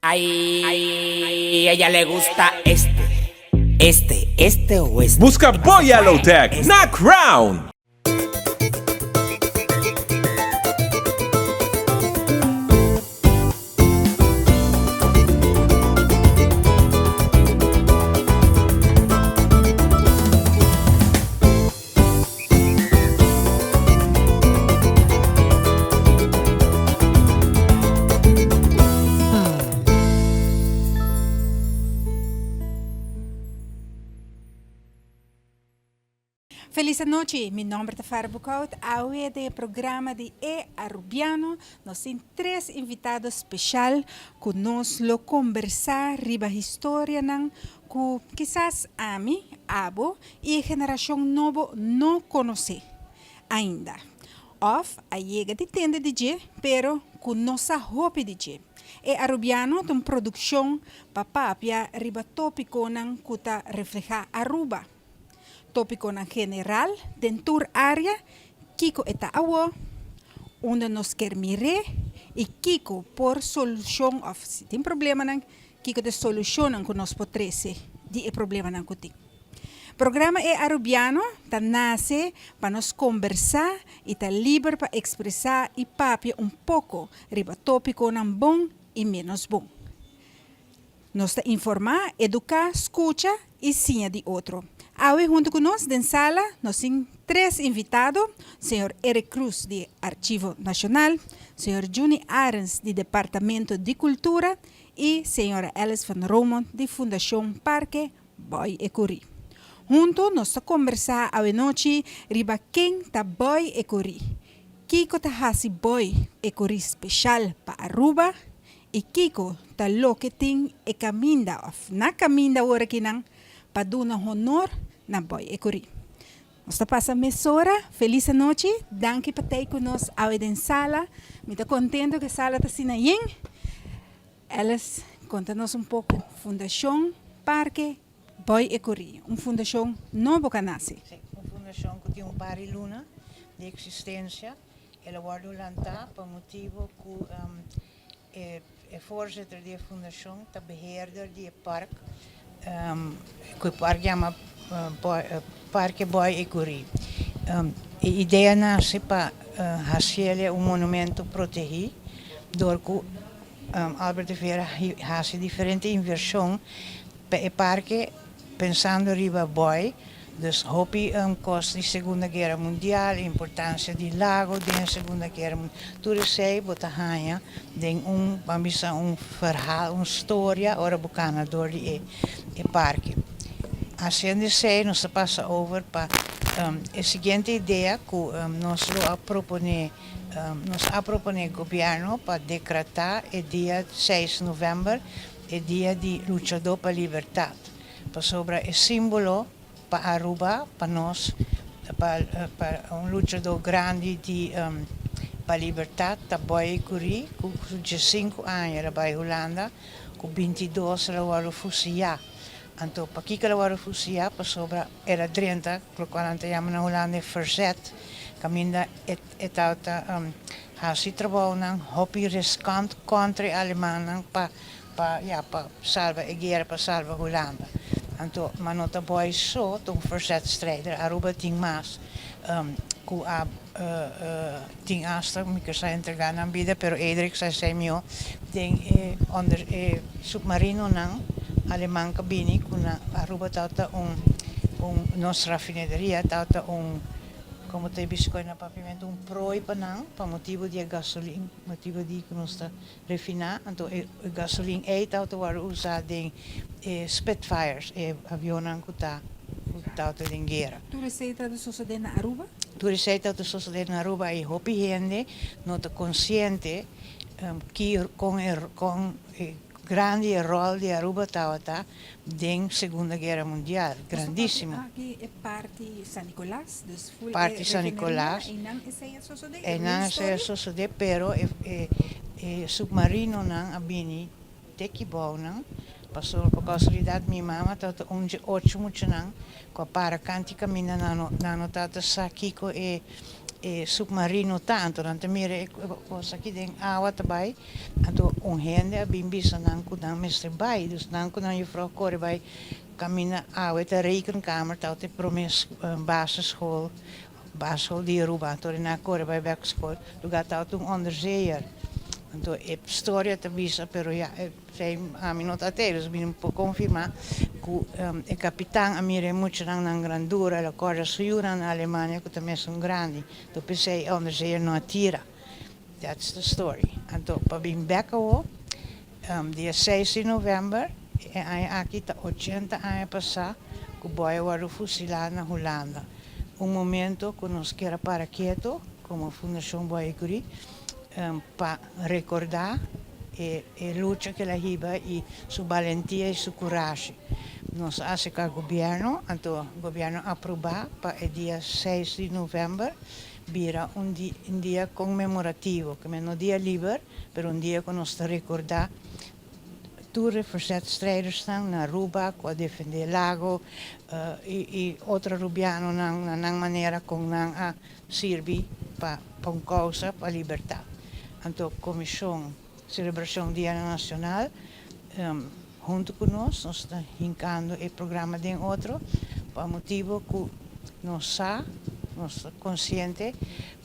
Ay, a ella le gusta este o este. Busca Boy Yellowtech, not Crown. Feliz noite, meu nome é Fara Bucaut, hoje do programa de Arubiano. Nós temos três invitados especiais que nós lo conversar riba história nan que quizás a mim, abo e a geração nova não conhece ainda. Of a chega de tenda de je, pero que nossa roupa de je. Arubiano tem produção papapia riba tópico nan que ta refleja Aruba. Tópico na general, dentro área, Kiko eta awo, onde nos quer mire, e Kiko por solução, of se tem problema, Kiko de solução que nós podemos de problema que tem. Programa Arubiano, tá nasce para nós conversar e tá livre para expressar e papia pouco, riba tópico nan bom e menos bom. Nos tá informar, educar, escuta e sim de outro. Hoje, junto conosco, na sala, nós temos três invitados: Sr. Eric Cruz, de Arquivo Nacional, Sr. Juni Arens, de Departamento de Cultura, e Sra. Alice van Romont, de Fundação Parque Boy Ecuri. Juntos, nós vamos conversar hoje noite riba quem está Boy Ecuri. Kiko está hasi Boy Ecuri especial para Aruba, e Kiko está lo que tem e caminda, na caminda hora que não, para dar honor na Boy Ecuri. Nós passamos mesora, feliz noite, danke por ter conosco hoje na sala. Me estou contente que a sala está sendo bem. Elas contam-nos pouco. Fundação Parque Boy Ecuri, uma fundação nova que nasce. Sim, uma fundação que tem par de luna de existência. Ela guarda lá por motivo que é voorzitter da fundação, é beheerder do parque. Que o parque chama Parque Boy Ecuri. A ideia nasce para fazer monumento protegido, porque Albert Vera faz diferente inversão para o parque, pensando riba Boy, dus hobby kost de Segunda Guerra Mundial, importância do lago da Segunda Guerra Mundial. Tudo isso botahanha tem um verhaal, uma história, ora bucana door de parque. Assim de ser, nós passa over para a seguinte ideia que nós proponer governo para decretar o dia 6 de novembro, o dia de luchador para a liberdade, para sobre o símbolo para Aruba, para nós, para luchador grande de para a liberdade, da Boy Ecuri, com 5 anos era para a Holanda, com 22 era para fuzilar. Então, para que ela era fuzilar, para sobre era 30, quando chama na Holanda verzet, caminha se trabalha hobby riscante contra a Alemanha para salvar a guerra, para salvar a Holanda. Então, mas não está bom só, um verzetstrijder, Aruba tem mais, tem asta, que está entregando na vida, pero Edric sai meu, tem onder submarino não, alemão cabine, com Aruba tauta nossa rafinaderia tauta como tem biscoito na papimento, proi para motivo de gasolina, motivo de que nós está refinar, então a gasolina é tauta para usar em Spitfires, avião que está tauta em guerra. Tu receita do suceder na Aruba? Tu receita do suceder na Aruba e hopi gente não está consciente que com grande rol de Aruba estava na Segunda Guerra Mundial, grandíssimo. Aqui é parte San Nicolás, parte San Nicolás. E não é suceder. E não é suceder, pero submarino não abini tekibau não. Passou por casualidade minha mama tata 8 muito não, com para canti caminha na tata sakiko submarino tanto, dan temere cosa que tem água também, então rende a bimbisa não kudang mestre bai, dus não kudang je vrouw corre bij camina água te rekenkamer, tal te promes basisschool, basisschool die Aruba, toen na corre bij werkschool, tu gaat out een onderzeeër. Então, é história te bisa, pero ja, sei a mim não tá até, dus bin po confirmar que o capitão amire muito na grandura, ela corre suiura na Alemanha, que também são grande. Então, pensei onde ze não atira. That's the story. Então, para bem back dia 6 de novembro, aqui tá 80 anos passar, que o boy foi fusilado na Holanda. Momento que nós quer para quieto, como Fundação Boy Curie, para recordar a luta que ela hiba e sua valentia e sua coragem. Nós achamos que o governo aprovar para o dia 6 de novembro vira dia comemorativo, que não é um dia livre, mas dia que nós recordar todos os verzetstrijders estão na Aruba, que defender o lago, e outros rubianos na maneira como não serve para uma causa, para a liberdade. Então, a Comissão Celebração Dia Nacional, junto com nós estamos hincando o programa de outro, para o motivo que nós somos conscientes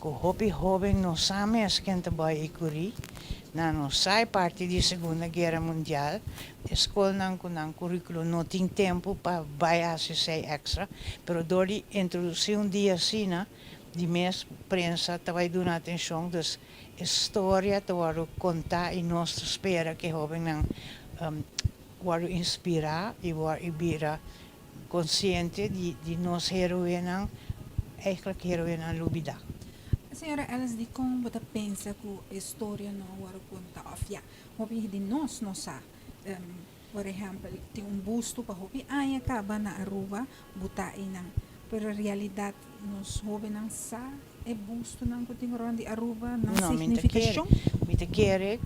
que o jovem não sabe as que vai ocorrer, não sai parte da Segunda Guerra Mundial, a escola não tem currículo, não tem tempo para vai ser extra, mas dor de introduzir dia assim, de mês prensa vai dar atenção das história te waro contar e nós espera que jovem não waro inspirar e waro ibira consciente de nós heroína eigenlijk heroína lubida. Senhora Alice, de como você pensa que a história não vai contar? Of hobby de nós não sabe. Por exemplo, tem busto para hobby, acaba na Aruba, botar aí não. Pero a realidade nós hobby não sabe. É busto não continua de Aruba não significação? Me quer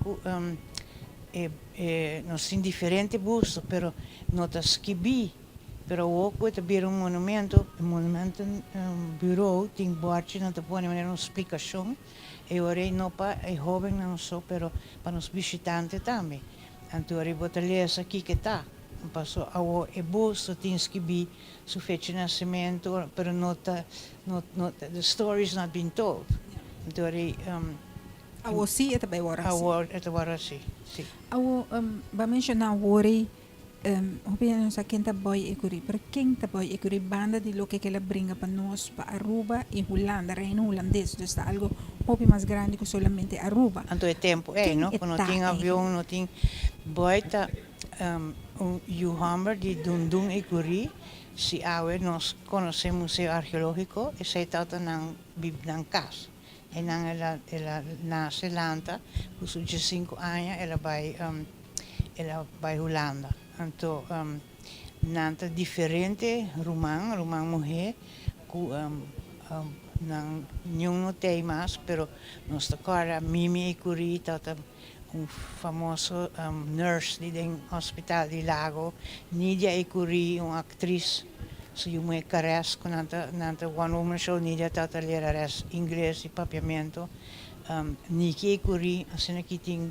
nós tem diferente busto, pero notas que bi, pero o que ter monumento bureau tem borde não te põe uma explicação. E ora não para jovem não só, pero para os visitantes também. Então eu vou te ler aqui que tá. Passou ao busto tens que be su fecha de nascimento, pero the story is not being told. Então Awo si ito ba wara si? Ito wara si. Awo ba mencionar worry opinião sa quem tá boy ekuri, pero quem tá boy ekuri banda de lo que ela brinca para nós para Aruba e Holanda, reino holandês, então está algo pouco mais grande que somente Aruba. Então é tempo, não? Quando tem avião, não tem boy tá Hammer de Dundun e Curi, se nós conhecemos o Museu Arqueológico e se trata de casa. E ela nasce Lanta, com 5 anos ela vai Holanda. Então, nanta diferente rumang mulher, com não tem mais, pero nós agora Mimi e Curi tata famoso nurse di Hospital di Lago, Nidia Ecuri, atriz, so yung may kares ko nanta one woman show, Nidia tata lerares inglês e papiamento, Nikki Ecuri, assim aqui tem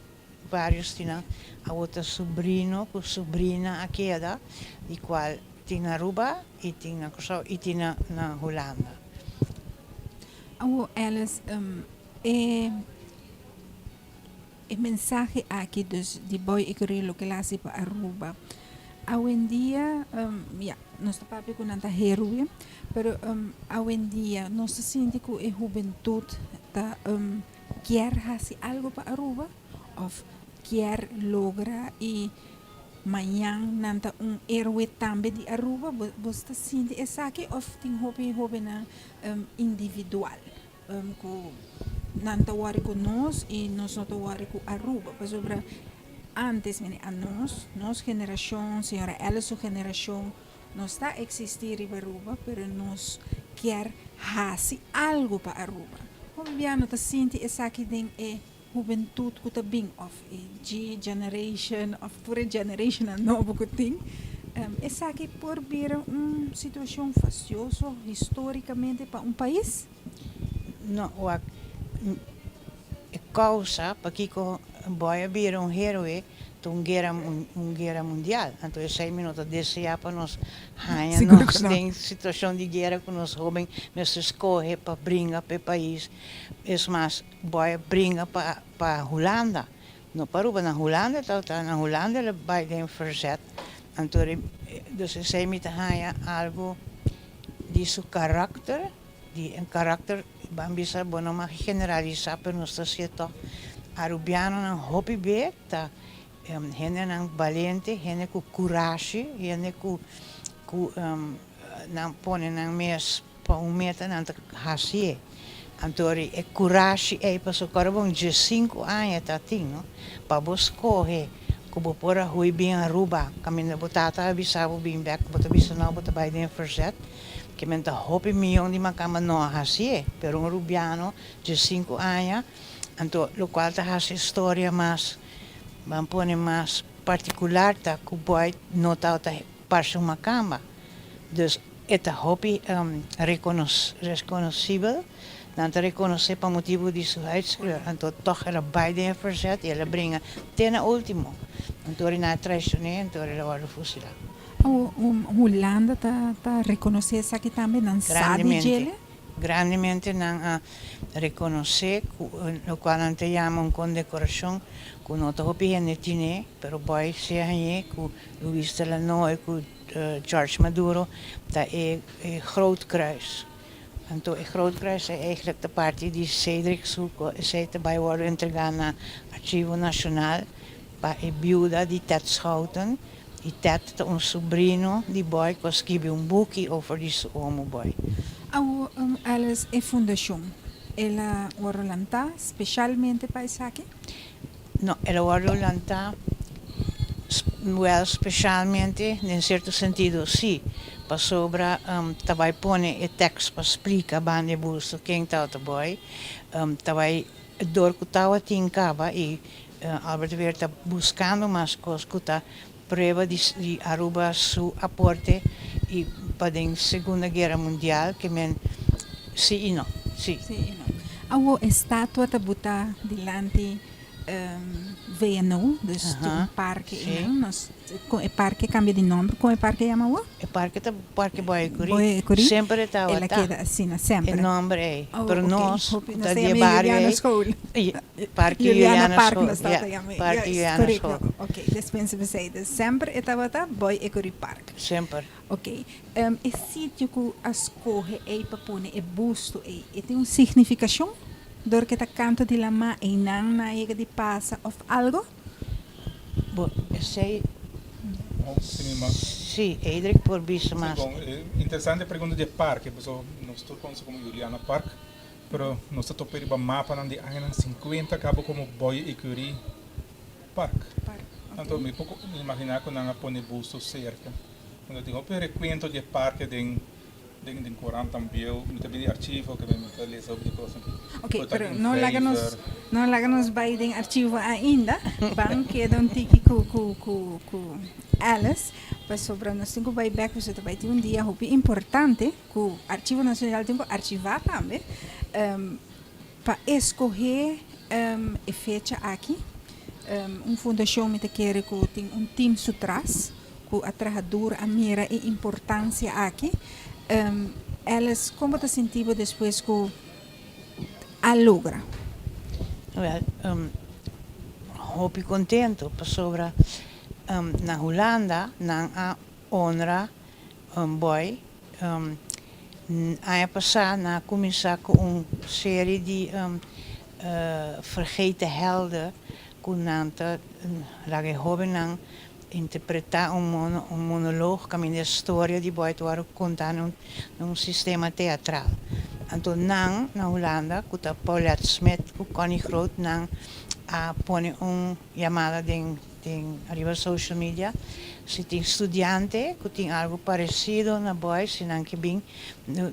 vários tinang, a outra sobrino, com sobrina a queda, di qual tem na Aruba e tem na Holanda. Alice, el mensaje aquí de boy y que lo que la hace para Aruba. Hoy en día, no está papi con tanta héroe, pero hoy en día no se siente que la juventud quiere hacer algo para Aruba o quiere lograr y mañana nanta héroe también de Aruba. ¿Vos te sientes esa aquí o tiene joven individual? Nanta wari com nós e nós não wari com Aruba. Mas sobre antes, a nós geração, senhora ela sua geração, não está a existir em Aruba, mas nós quer fazer algo para Aruba. O Viviano está sentindo essa aqui tem juventude que está bem, of G generation, of toda generation novo que tem. Essa aqui por vir situação faciosa historicamente para país? no, wak causa para que boy abrir héroe guerra mundial. Então, 6 minutos desejar para nós Seguro nós que não. tem situação de guerra que nós jovens nós escolhe para brincar para o país. É mais, boy brinca para Holanda. No para na Holanda, tá na Holanda ele vai den verzet. Então, dus zij met algo de seu caráter, de um caráter, bambisa, bom, não mag generalizar, pero nós está arubiano não hobby bem, tá? Gente não valente, gente com coragem, gente com não põe não mes para meta não hasie. Então, é coragem é para o cara bom de 5 anos tá tinho, para buscar como por a hui bem Aruba, caminho botata avisava bem back, bota bisa não bota vai den verzet, que menta hobby milhão de macama não hasie, pero rubiano de 5 anos, então lo qual tá has história mais vamos pôr mais particular tá que o boy não tá para uma cama, dus é hobby reconhecível. Dan te reconhecer para motivo de sua huidskleur. Então, toch ela vai de verzet e ela brinca até na último. Então, na traicionei, então ela vai fuzilar. Holanda tá reconhecer isso aqui também, não sabe dele? Grandemente não reconhecer, o qual não te chama condecoração, que não te hopi en netine, pero boy se hanye, que Luis Delanoy, que George Maduro, tá groot kruis. Então, o Groot Kruis é eigenlijk de parte die Cedric zei bij worden entregar na Archivo Nacional para a viúva de Ted Schouten. E Ted é sobrinho de boy que escreveu boek over deze homo boy. Elas é fundação. Ela orolanta especialmente para isso aqui? Não, ela orolanta especialmente, em certo sentido, sim. Para sobre também põe o texto para explicar bem o busto quem está o boy, também dor que estava tincava e Albert Weir está buscando mais coisas que está prova de Aruba seu aporte e para a Segunda Guerra Mundial que men sim e não, sim. A estátua está botada delante VNU, dus um parque, o parque cambia de nome, como o parque chama o? O parque Boicuri, sempre estava ela queda assim, sempre. O nome é, para nós, da de barrio, Parque Juliana School, Parque Juliana School. Ok, dispensa você, sempre estava Boicuri Park. Sempre. Ok, o sítio que escolhe é para pôr o busto, tem uma significação? Door que está canto de la ma e não na ega de passa of algo? Bom, sei. Sim, Edric por bicho mas. Interessante pergunta de parque, porque nós estou falando como Juliana Park, pero nós estamos pedindo um mapa de anos 50 acaba como Boicuri Park. Então, me pouco imaginar que não põe busto cerca. Quando eu tenho um recuento de parque de Corán também, muito bem de arquivo que me ler sobre coisas. Ok, pero não láganos vai de arquivo ainda, bang queda tiki com Alice, mas sobre nós temos vai back você vai ter dia importante que o Arquivo Nacional tem que arquivar também, para escolher a fecha aqui, fundação me quer que tem time atrás, que a trabalhadora a mira a importância aqui. Elas como te sentiu depois que a logra? Hopi contento sobre na Holanda na a honra boy a passar na começar com uma série de vergeten helden kunanta lage hoben interpretar monologo, caminho de história de boy que contar num sistema teatral. Então, na Holanda, com a Paulette Smith, com Connie Groot, põe chamada de arriba social media, se tem estudante que tem algo parecido na boy, se não que bem,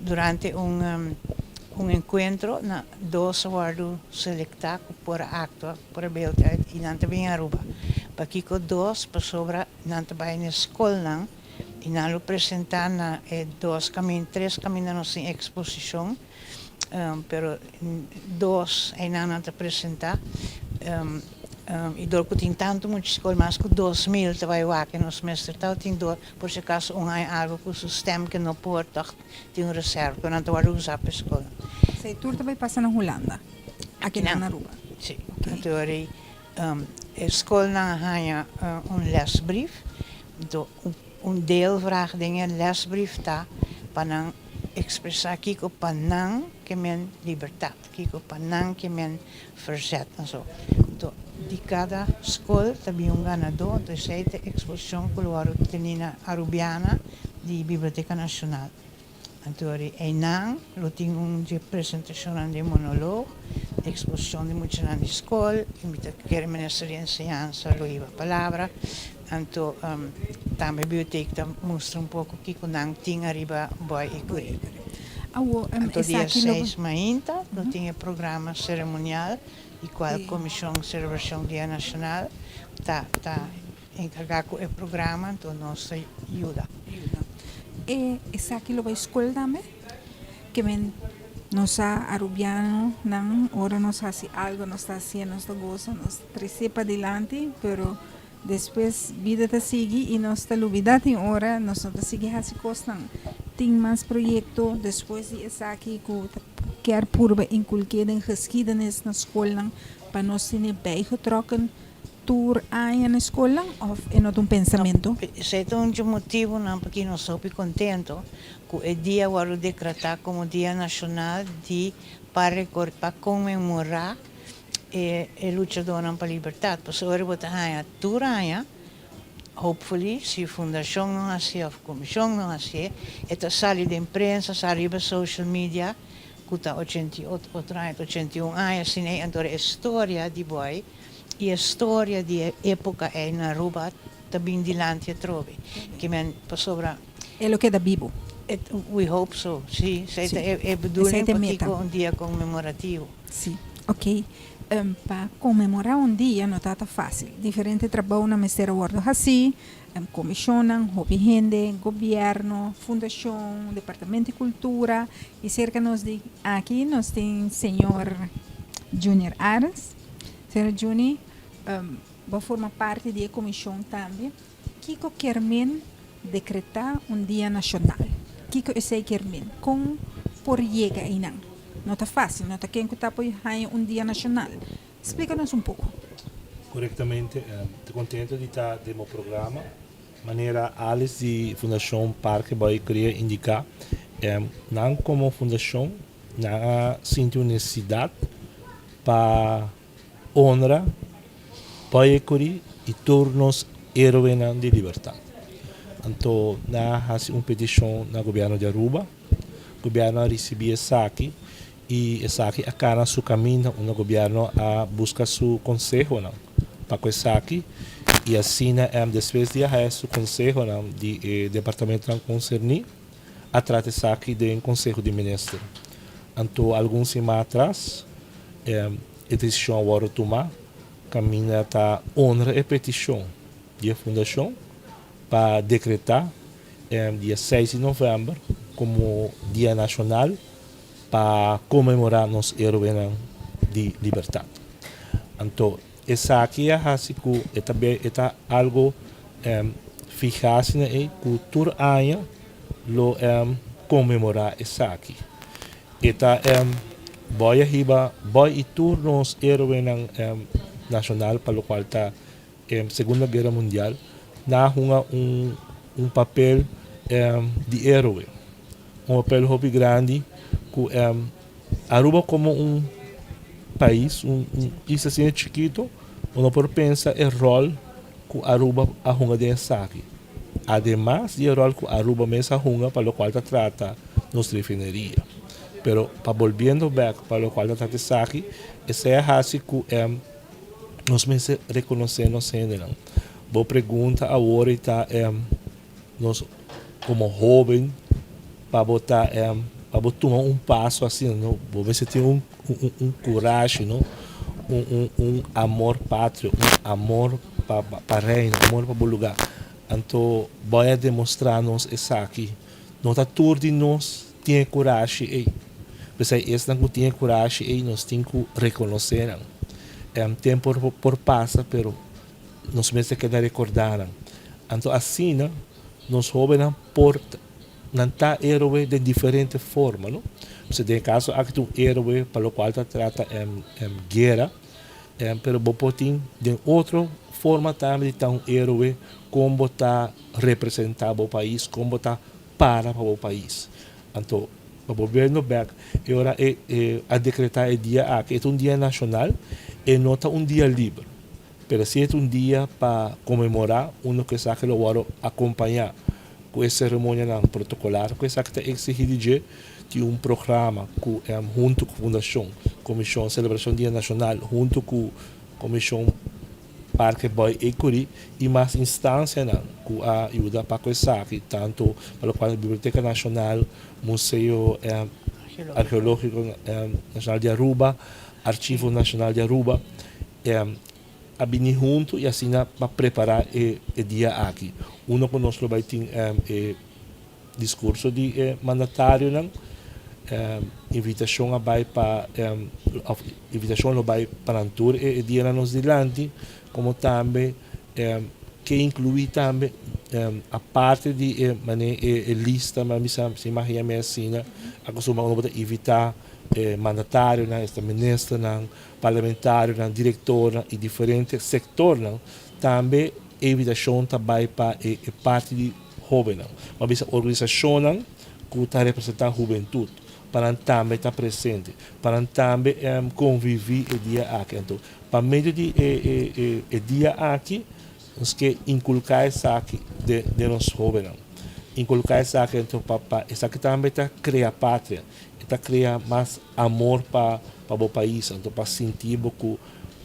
durante encontro, dois foram selectados por acto, por beeld, e não também Aruba. Para que dois pessoas não trabalham na escola e não apresentar na três caminhos em exposição pero dois ainda não te apresentar. E dor que tem tanto muito escola, mas que 2000 te vai lá que nos mestre tal tem dor, por se acaso algo que o sistema que não pode tem reserva, que não te vai usar para a escola. Sei tour também passa na Holanda, aqui na Aruba. Sim, então a escola não ganha lesbrief, então deel vraag dingen lesbrief tá para não expressar kiko panang que men liberdade, kiko panang que men verzet en zo. De cada escola também ganador, então essa é a exposição que o tenina arubiana de Biblioteca Nacional. Então é não, lo tem de apresentação de monólogo, exposição de muitos na escola, invita que ministro de enseñanza lo iba a palavra. Então também a biblioteca mostra pouco que o não tinha arriba boy e curi. Então dia 6 mainta, lo tinha programa cerimonial e qual comissão de celebração do Dia Nacional tá encarregado com o programa, então nos ajuda. E essa aqui a escola também, que nós arubiano não, ora nós faz algo, nós está haciendo, nós goza, nós trece para adelante, pero depois vida te sigue e nós está olvidado em hora, nós não te sigue assim coisa, tem mais projeto depois de essa aqui que quer purba inculqueira em geschiedenis na escola, para nós ter bijgetrokken tour aí na escola ou é não um pensamento? Esse é um motivo não porque nós somos contentes que o dia vai decretar como Dia Nacional para comemorar a luta para a liberdade. Por isso, agora você tem tour aí, hopefully, se a fundação não assim, a comissão não assim, esta sala de imprensa, sala de social media, que está 81 anos, assim, então a história de boy e a história de época é na Aruba também dilante a trovi que men passobra É o que da Bibo. We hope so, sim, é bedoeling para um dia comemorativo. Sim, ok. Para comemorar um dia não está fácil. Diferente trabalho na Ministério Wordo assim, comissionam, hobby gente, governo, fundação, departamento de cultura e cerca de aqui nós tem senhor Junior Aras. Senhor Juni, vai formar parte da comissão também. Kiko Kermin decretar dia nacional. Kiko esse Kermin, como por chega aí não? Não está fácil, não está quem que está por dia nacional. Explica-nos pouco. Corretamente, estou contente de estar no meu programa. Maneira Alice de Fundação Parque vai querer indicar, não como fundação, não sinto necessidade para honrar, paecuri e tornos heroína de liberdade. Então, há uma petição no governo de Aruba, o governo recebeu essa aqui, e essa aqui acaba seu caminho no governo a buscar seu conselho para essa aqui, e assim, depois de seu conselho do departamento concernido, a trata essa aqui do conselho de ministros. Então, alguns semanas atrás, a decisão agora tomar caminha para honrar a petição da fundação para decretar dia 6 de novembro como Dia Nacional para comemorar nos heroínas de liberdade. Então, essa aqui é também algo fixado na cultura aia lo comemorar essa aqui. Eta boy arriba boy e turnos heroína nacional para o qual está Segunda Guerra Mundial na um papel de herói, um papel hobby grande que Aruba como país isso assim é chiquito, não por pensar o rol que Aruba arruma de aqui. Además de rol que Aruba mesmo arruma para o qual está trata nossa refineria. Pero para volviendo back para o qual está trata aqui, essa é a raça que nós me reconhecemos ainda. Boa pergunta agora está nós como jovem para botar para tomar passo assim, não? Vou ver se tem coragem, não? Amor pátrio, amor para reino, amor para o lugar. Então, vai demonstrar nos essa aqui. Não está tudo de nós tem coragem, Você esse não tinha coragem e nós temos que reconhecer. Tempo por passa, pero nós mesmos que recordar. Então assim, nós jovens por não tá herói de diferente forma, não? Você tem caso aqui um herói para o qual trata guerra, pero bopotin de outra forma também de um herói como está representar o país, como está para o país. Então, o governo back agora a decretar o dia que é um dia nacional e não é um dia livre. Pero se é um dia para comemorar, uno que sabe que lo vai acompanhar com essa cerimônia protocolar, que sabe que está exigido de um programa junto com a Fundação, Comissão Celebração Dia Nacional, junto com a Comissão Parque Boy e Curi, e mais instâncias que ajuda para que sabe, tanto para o qual a Biblioteca Nacional, Museu Arqueológico Nacional de Aruba, Arquivo Nacional de Aruba, a vir junto e assim para preparar o dia aqui. Uno conosco vai ter discurso de mandatário, invitação a vai para invitação vai para antur e dia nos dilante, como também que inclui também a parte de lista, mas se imagina assim, a costuma evitar mandatário, este ministro, parlamentário, diretor e diferentes setores, também a invitação também para a parte de jovem, uma organização que está representando a juventude, para também estar presente, para também conviver o dia aqui. Então, para meio de o dia aqui, nós que inculcar isso aqui de nós jovens, inculcar isso aqui, então, para isso aqui também está criar pátria, está criar mais amor para o país, então, para sentir que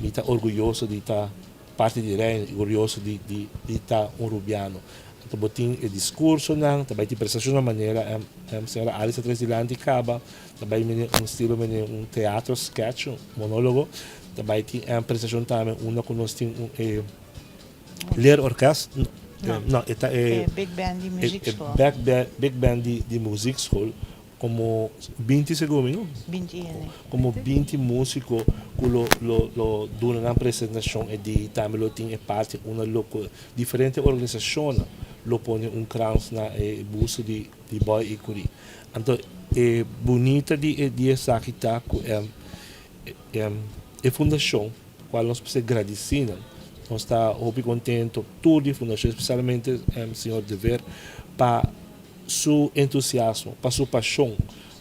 está orgulhoso de estar parte de reino, orgulhoso de estar rubiano. Então, tem o discurso, também tem prestação de maneira, a senhora Alice Tresilante acaba, também um estilo, um teatro, sketch, um monólogo, também tem a prestação também, uma que nós temos ler orquestra, não, Big Band de Music School. Big Band de Music School, como 20 segundos, 20 como 20 músicos que lo durante a apresentação e de também lo tem parte uma diferente organização lo põe crowns na busto de boy e curi. Então é bonita de essa aqui tá é fundação qual nós precisamos agradecer. Nós está muito contente toda a fundação, especialmente o senhor Dever, para seu entusiasmo, para sua paixão,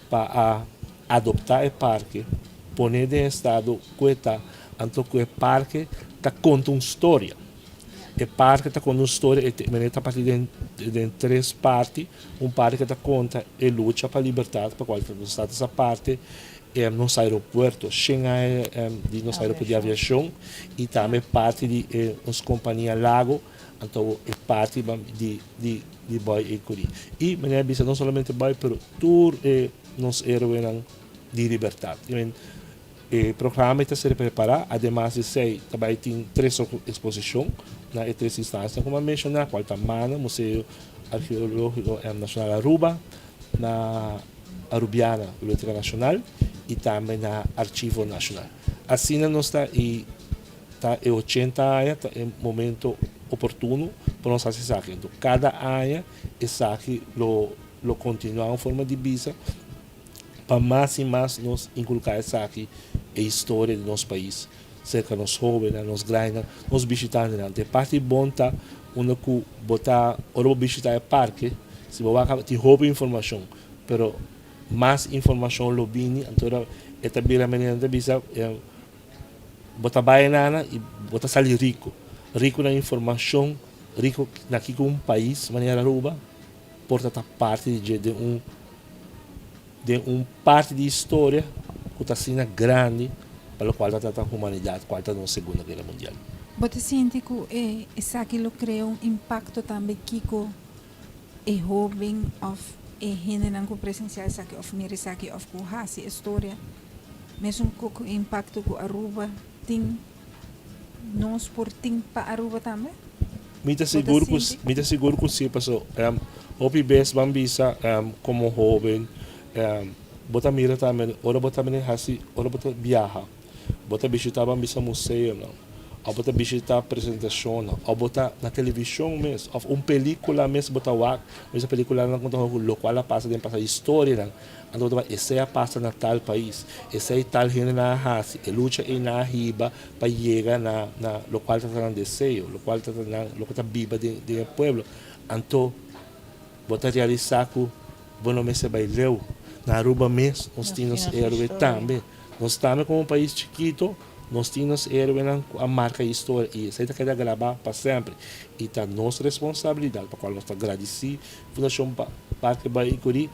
para adoptar o parque, pôr em estado que está, então que o parque está contando uma história. O parque está contando uma história, está partindo de três partes. Um parque está conta a luta para a liberdade, para qual está essa parte, nos aeroportos, Xangai, de nos aeroportos de aviação, e também parte de nos companhias Lago, então é parte de boy e curi. E maneira bisa não somente boy, pero tour nos heróis de liberdade. O programa está se preparar, además de ser, também tem 3 exposições na 3 instâncias, como mencionar, qual tamanho, Museu Arqueológico Nacional Aruba, na Arubiana Biblioteca Nacional e também na Arquivo Nacional. Assim nós está e tá 80 anos, é um momento oportuno para nós fazer isso aqui. Então, cada ano isso aqui lo continua em forma de visa para mais e mais nós inculcar isso aqui a história do nosso país, cerca dos jovens, nos grandes, nos visitantes. A parte boa tá quando que botar ou visitar o parque, se você vai ter rouba informação, pero mais informação lo vini, então é também a maneira de visa botar baiana e botar sair rico na informação, rico aqui com um país, maneira Aruba, porta parte de parte de história que está sendo grande para o qual está a humanidade, qual está na Segunda Guerra Mundial. Você sente que isso aqui criou impacto também Kiko e jovem of e gente não presenciar isso aqui of mir isso aqui of com a história, mesmo com impacto que Aruba tem nós por tem para Aruba também. Me seguro que sim, passou. O PBS Bambisa como jovem bota mira também, ora bota também hasi, ora bota viaja, bota visitar bisa museu não, ou bota visitar apresentação não, ou bota na televisão mesmo, ou película mesmo bota wak, essa película não conta o local passa dentro passa história não, então bota essa passa na tal país, essa é tal gente na hasi, e luta é na riba para chegar na local tá na desejo, local tá na local tá viva de pueblo, então bota realizar que bueno mês vai leu na Aruba mês nós temos héroe também nós estamos como um país chiquito nós temos héroe a marca história e isso aí quer gravar para sempre e tá nossa responsabilidade para qual nós agradecemos Fundação Parque Baicuri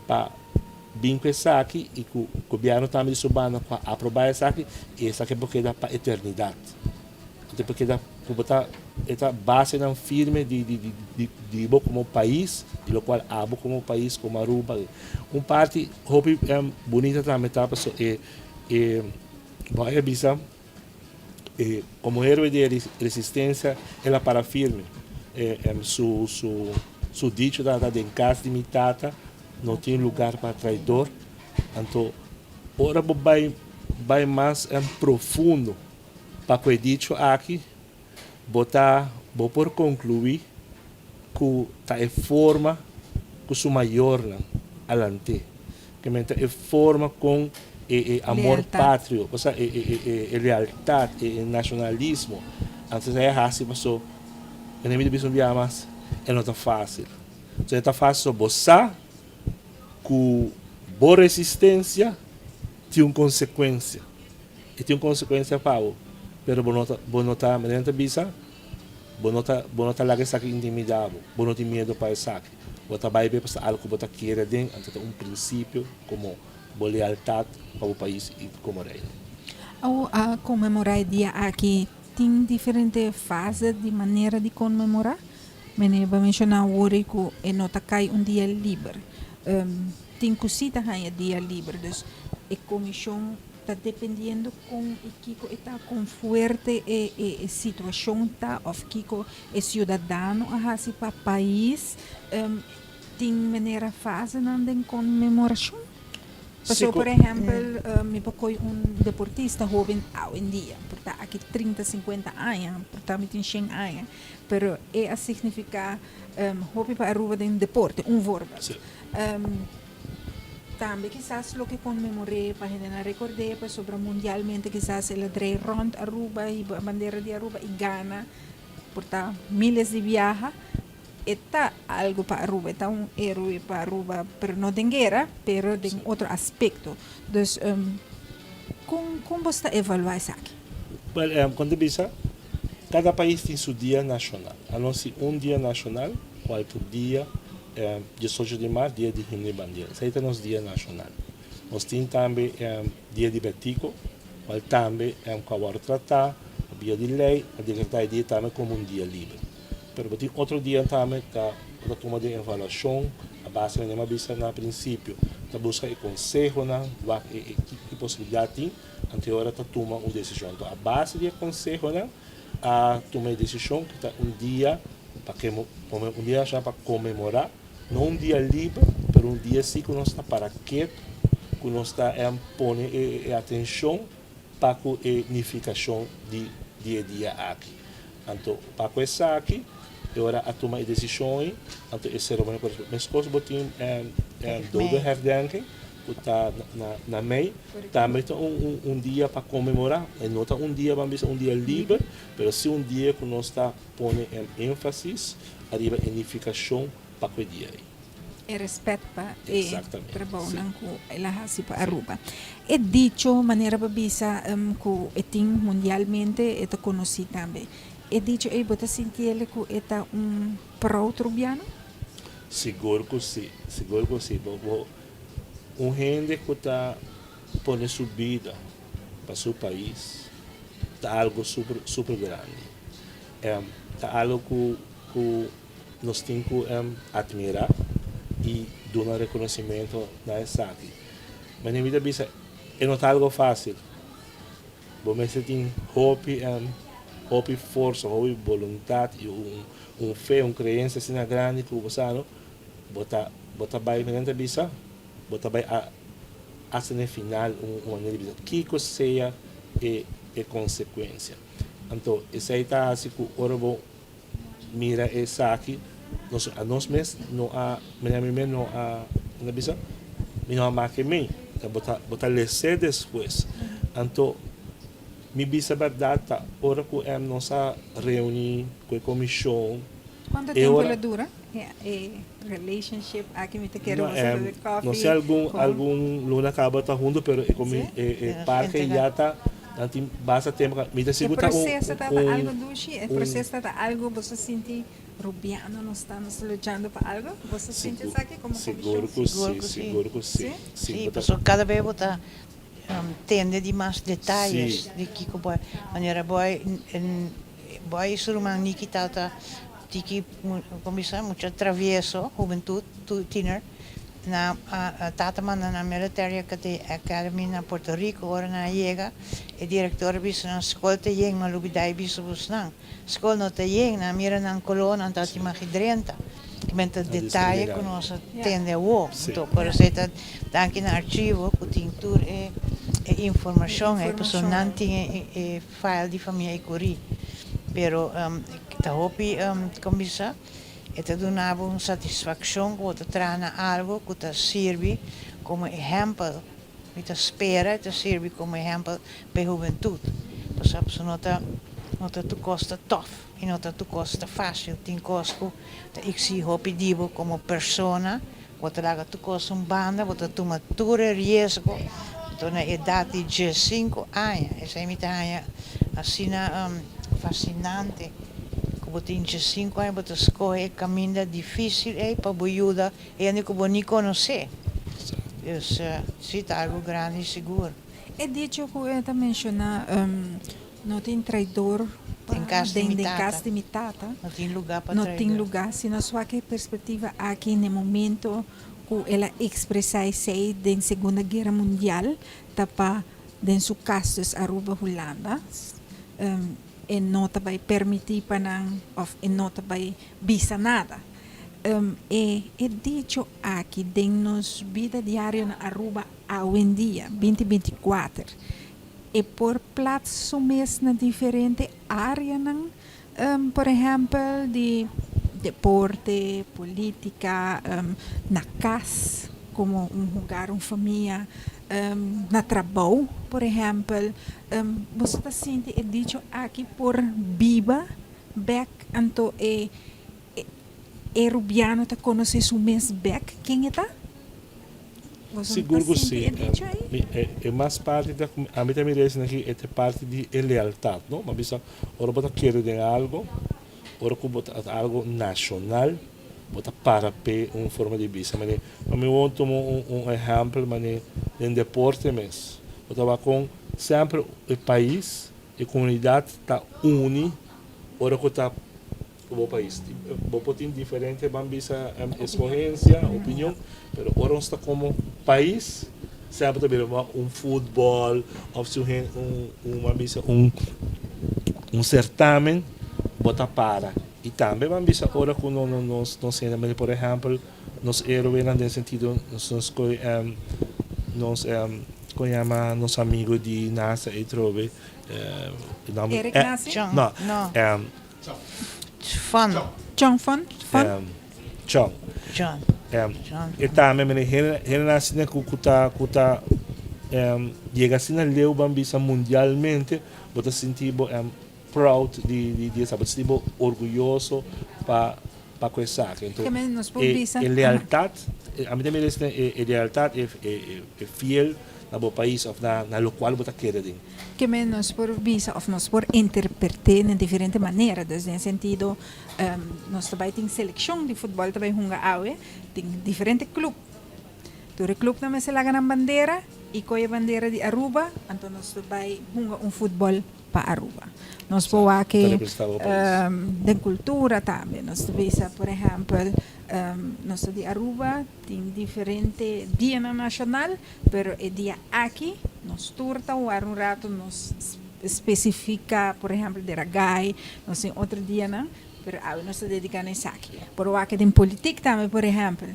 para vir com essa aqui e que o governo também de Subana para aprovar essa aqui e essa aqui é porque dá para a eternidade até porque dá para botar esta base não firme de como país, de qual abo como país, como Aruba. Parte hobby bonita também tá pessoal vai avisar como héroe de resistência ela para firme su dicho da em casa de mitata não tem lugar para traidor então ora vai mais profundo para que dicho aqui vou por concluir que tá é forma que su maior alante que é forma com amor pátrio ou seja lealdade nacionalismo antes é assim passou o inimigo de bispo mas não tá fácil então tá fácil você com boa resistência tem uma consequência e tem uma consequência para o pero bonota mediante bisa bonota lagi sa intimidado bonota medo para saque bota vai ver para algo bota querer den ante princípio como lealdade para o país e como reino Ao comemorar o dia aqui tem diferentes fases de maneira de comemorar me vai mencionar hoje que nota cai dia livre tem cosita aí dia livre dus a comissão está dependendo com Kiko está com forte situação tá of Kiko é cidadão a para país tem maneira fase não de comemoração por exemplo me pocoi deportista jovem hoje em dia portanto aqui 30 50 anos portanto tem 100 anos pero a significar hobby para Aruba de deporte vorba também quizás lo que comemorei para gente recordar pues, sobre mundialmente quizás el Dry Rond Aruba e a bandeira de Aruba e Ghana portanto miles de viajes está algo para Aruba está héroe para Aruba pero não tem guerra pero tem outro aspecto então como você evaluar isso aqui? Quando pensa cada país tem seu dia nacional a não ser dia nacional qualquer dia 18 de março, dia de himno e bandeira. Isso aí é nosso dia nacional. Nós temos também dia de Betico, mas também com o tratado, o dia de lei, a decretar dia também como dia livre. Mas tem outro dia também que a toma de avaliação, a base de uma vista no princípio, a busca de conselho, que possibilidade tem, até a hora de tomar uma decisão. Então, a base de conselho, a tomar a decisão, que está um dia para comemorar, não um dia livre, mas um dia sim que nós está para quieto, que nós está pondo atenção para a unificação de dia aqui. Então, para começar aqui, é hora a tomar decisões, então esse cerimônia, mas coisas botem do herdenken, que está na MEI, também tem um dia para comemorar, não está um dia, vamos dizer, um dia livre, mas sim um dia que nós está pondo ênfase arriba a unificação para o dia aí. E respeito para Exatamente. Trabalho com ela para Aruba. É dicho maneira para bisa que tem mundialmente é conhecido também. É dicho aí você sentir que é proud rubiano? Seguro que sim. Gente que está pondo sua vida para seu país está algo super grande. Está algo que nós temos que admirar e dar reconhecimento nessa aqui. Mas na vida bisa não é algo fácil. Você tem hobby força, hobby vontade e fé, crença assim grande que você não bota vai mediante bisa bota vai hasta no final uma divisão. Que seja a consequência. Então, isso aí está assim que o Orobo mira essa aqui. Nós mesmos não há, não há, uma visão, não há mais que mim. Botar lecer depois. Então, me bisa verdade, ora que é nossa reunião com a comissão. Quanto tempo ela dura? Relationship, aqui me te quero fazer coffee. Não sei algum luna acaba tá junto, pero o parque já está nanti basta tempo me tá seguro tá processo tá algo dushi, o processo tá algo você sente Rubiano não estamos lutando para algo, você sente isso aqui como seguro que sim. Sim, porque cada vez botar tende de mais detalhes de que boy maneira boy isso uma nikita tá tiki comissão muito travieso juventude teenager na tataman na military academy na Puerto Rico ora na chega e diretor bis na escola te yeng malubidai bis busnang escola no te yeng na mira na colona tati magidrenta que menta detalhe que nós tende o então por isso tá tanque na arquivo com tintura e informação é personante e file de família e curi pero tá hopi comissa e te donava uma satisfação quando trana algo que te serve como exemplo e te espera te serve como exemplo para a juventude porque a pessoa não te custa tough e não te custa fácil tem costo ik zie hopi divo como persona quando laga tu custa banda quando tu matura risco então na idade de 15 anos essa é minha assim fascinante tem 5 anos para escolher caminho difícil para ajuda e ainda que não conhecer. Isso é algo grande e seguro. É dito que eu também menciona não tem traidor em casa de mitata. Não tem lugar para traidor. Não tem lugar, sino sua que perspectiva aqui no momento que ela expressa se da Segunda Guerra Mundial, tapa den su caso Aruba Holanda. E não vai permitir para não e não vai bisa nada e dito aqui de nos vida diária na Aruba hoje em dia 2024 e por platos mês na diferente área por exemplo de deporte política na casa como lugar família na trabalho, por exemplo, você está sentindo dito aqui por Biba, Beck, então Rubiano está conhecendo o mês Beck, quem é tá? Seguro que sim. É mais parte da a mim também diz aqui é parte de lealdade, não? Mas bisa ora bota querer de algo, ora que bota algo nacional. Bota para uma forma de bisa, mas eu vou tomar exemplo, mas em deporte mesmo, bota com sempre o país, a comunidade está uni, ora que está o país, vou ter diferente, vamos bisa escolhência, opinião, mas ora está como país, sempre também futebol, ou se certamen, bota para. E também vamos ver agora que nós por exemplo, nós heróis nesse sentido, nós conhecemos nosso amigo de NASA e trove. Eric Nassi? Não. John Fon? John. E também ele nasce na Cucuta, chega assim na leu bambisa mundialmente, você sentir proud de saber, estou orgulhoso para coisa. Então, a lealdade, a mim também é lealdade é fiel no país na local você quer. Que menos por visa ou nós por interpretar de diferente maneira, desde o sentido nós também tem seleção de futebol também junga aue, tem diferente clube. Todo clube também se laga na bandeira e com a bandeira de Aruba, então nós também junga futebol para Aruba. Nós podemos aqui de cultura também. Nós vemos, por exemplo, nós de Aruba tem diferente dia nacional, mas o dia aqui nós turta o um rato nos especifica, por exemplo, de Ragai, nós tem outro dia, não? Mas nós dedicamos a isso aqui. Por aqui tem política também, por exemplo,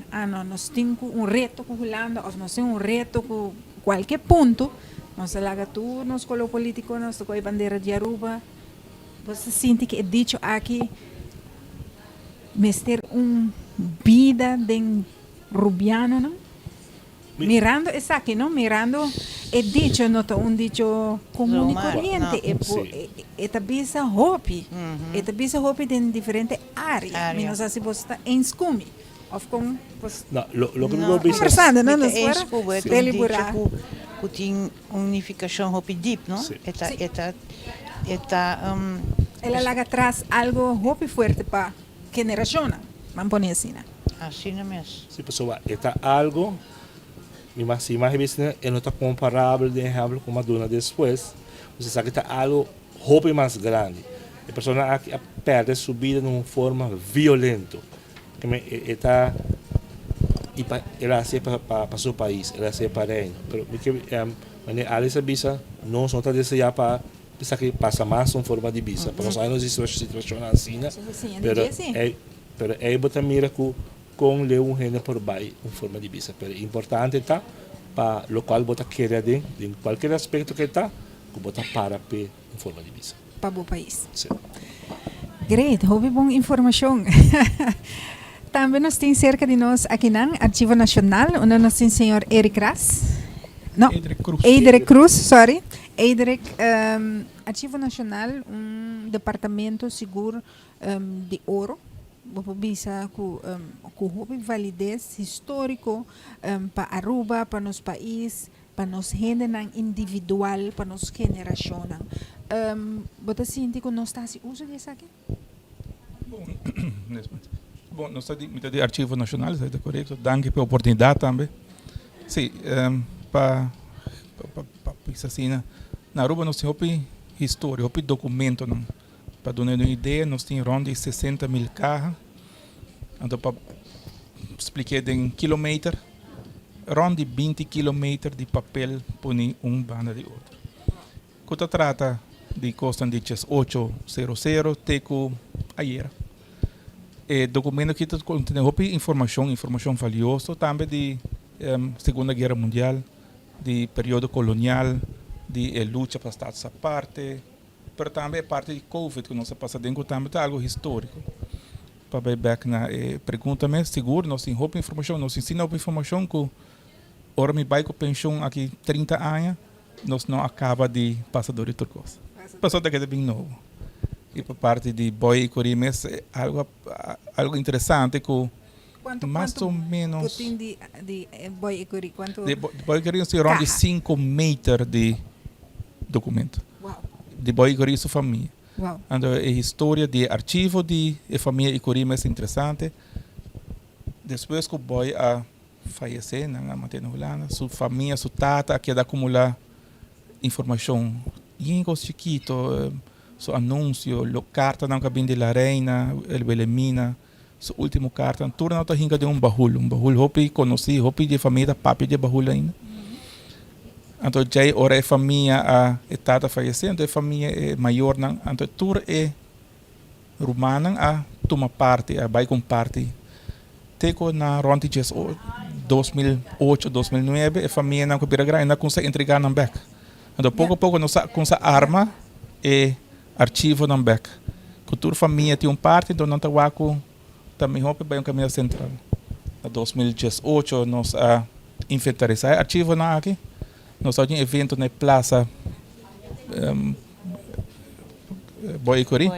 nós temos reto com Holanda, ou nós temos reto com qualquer ponto, nós laga tu, nós colo político, nós tocou a bandeira de Aruba, você sente que é dicho aqui, ter vida de rubiano, não? Mirando, essa aqui, não? Mirando, é dicho, não é dicho comum e Normal, corrente, é tabisa hopi, é tabisa hopi em diferentes áreas, Área. nós assim você está em escume, ou com você No, lo que No, eu penso conversando, não? Met Nós de fora, Eenskuwe, het deliberar. tem unificação hopi deep, não? Sim. Ela larga atrás algo hopi forte para generação, vamos pôr assim, né? assim mesmo. se a pessoa está algo, se mais vezes não está comparável de exemplo com a dona depois, você sabe que está algo roupa mais grande. A pessoa perde sua vida de uma forma violenta. Está ela se para seu país, ela se para ele. Mas a Bisa não só está desejando para pensar que passa mais uma forma de visa. Porque nós sabemos que situação assim, pero é botar mira com leu renda por baixo uma forma de visa. Pero importante está para o qual botar querer de qualquer aspecto que está, que botar para uma forma de visa. Para o país. Sim. Great, houve boa informação. Também nós temos cerca de nós aqui no Arquivo Nacional, onde nós temos o senhor Eric Ras. Não, Eidrek Cruz, sorry. Eidrek, Arquivo Nacional, departamento seguro de ouro. Vou bisa com validez histórico para Aruba, para nosso país, para nos gente individual, para nos geração. Você sente que nós estamos usando isso aqui? Bom, nós estamos de Arquivo Nacional, está correto. Danke pela oportunidade também. Sim, para pensar assim, na Aruba nós temos história, documento. Para dar uma ideia, nós temos ronda de 60 mil carros. Então, para explicar em quilômetro, ronda de 20 quilômetros de papel por uma banda de outra. Quando trata de custa de 800, teco ayer. Documento que contém informação valiosa também de Segunda Guerra Mundial, de período colonial, de luta para estar essa parte, mas também parte de Covid que nós passamos dentro também é algo histórico. Para ver back na pergunta, mas seguro nós temos informação, nós ensinamos informação que ora me vai com pensão aqui 30 anos, nós não acaba de passador de turcos. Passou daqui de bem novo. E por parte de Boy e Corimes é algo interessante que mais ou menos de Boy e Cori? de Boy e Corimes tem around 5 metros de documento. Uau. De Boy e Corimes sua família. Uau. Então, a história de arquivo de família e Corimes é interessante. Depois que o Boy a falecer na materna holanda, sua família, sua tata, que dá acumular informação em chiquito, su anúncio, a carta na cabine de la reina, el Belemina, su último carta, turno ta hinga de um bahul hopi conheci, hopi de família papi de bahul ainda. Então já ora é família a etata falecendo, é família maior não, então tur é romana a toma parte, a vai com parte. Teco na ronde 2008, 2009, a família não cobira grande, não consegue entregar na back. Então pouco a pouco nós com essa arma e arquivo não back. Cultura família tem parte, então não está waco também hope vai um caminho central. Em 2018 nós a inventarizar arquivo na aqui. Nós temos um evento na praça Boicori.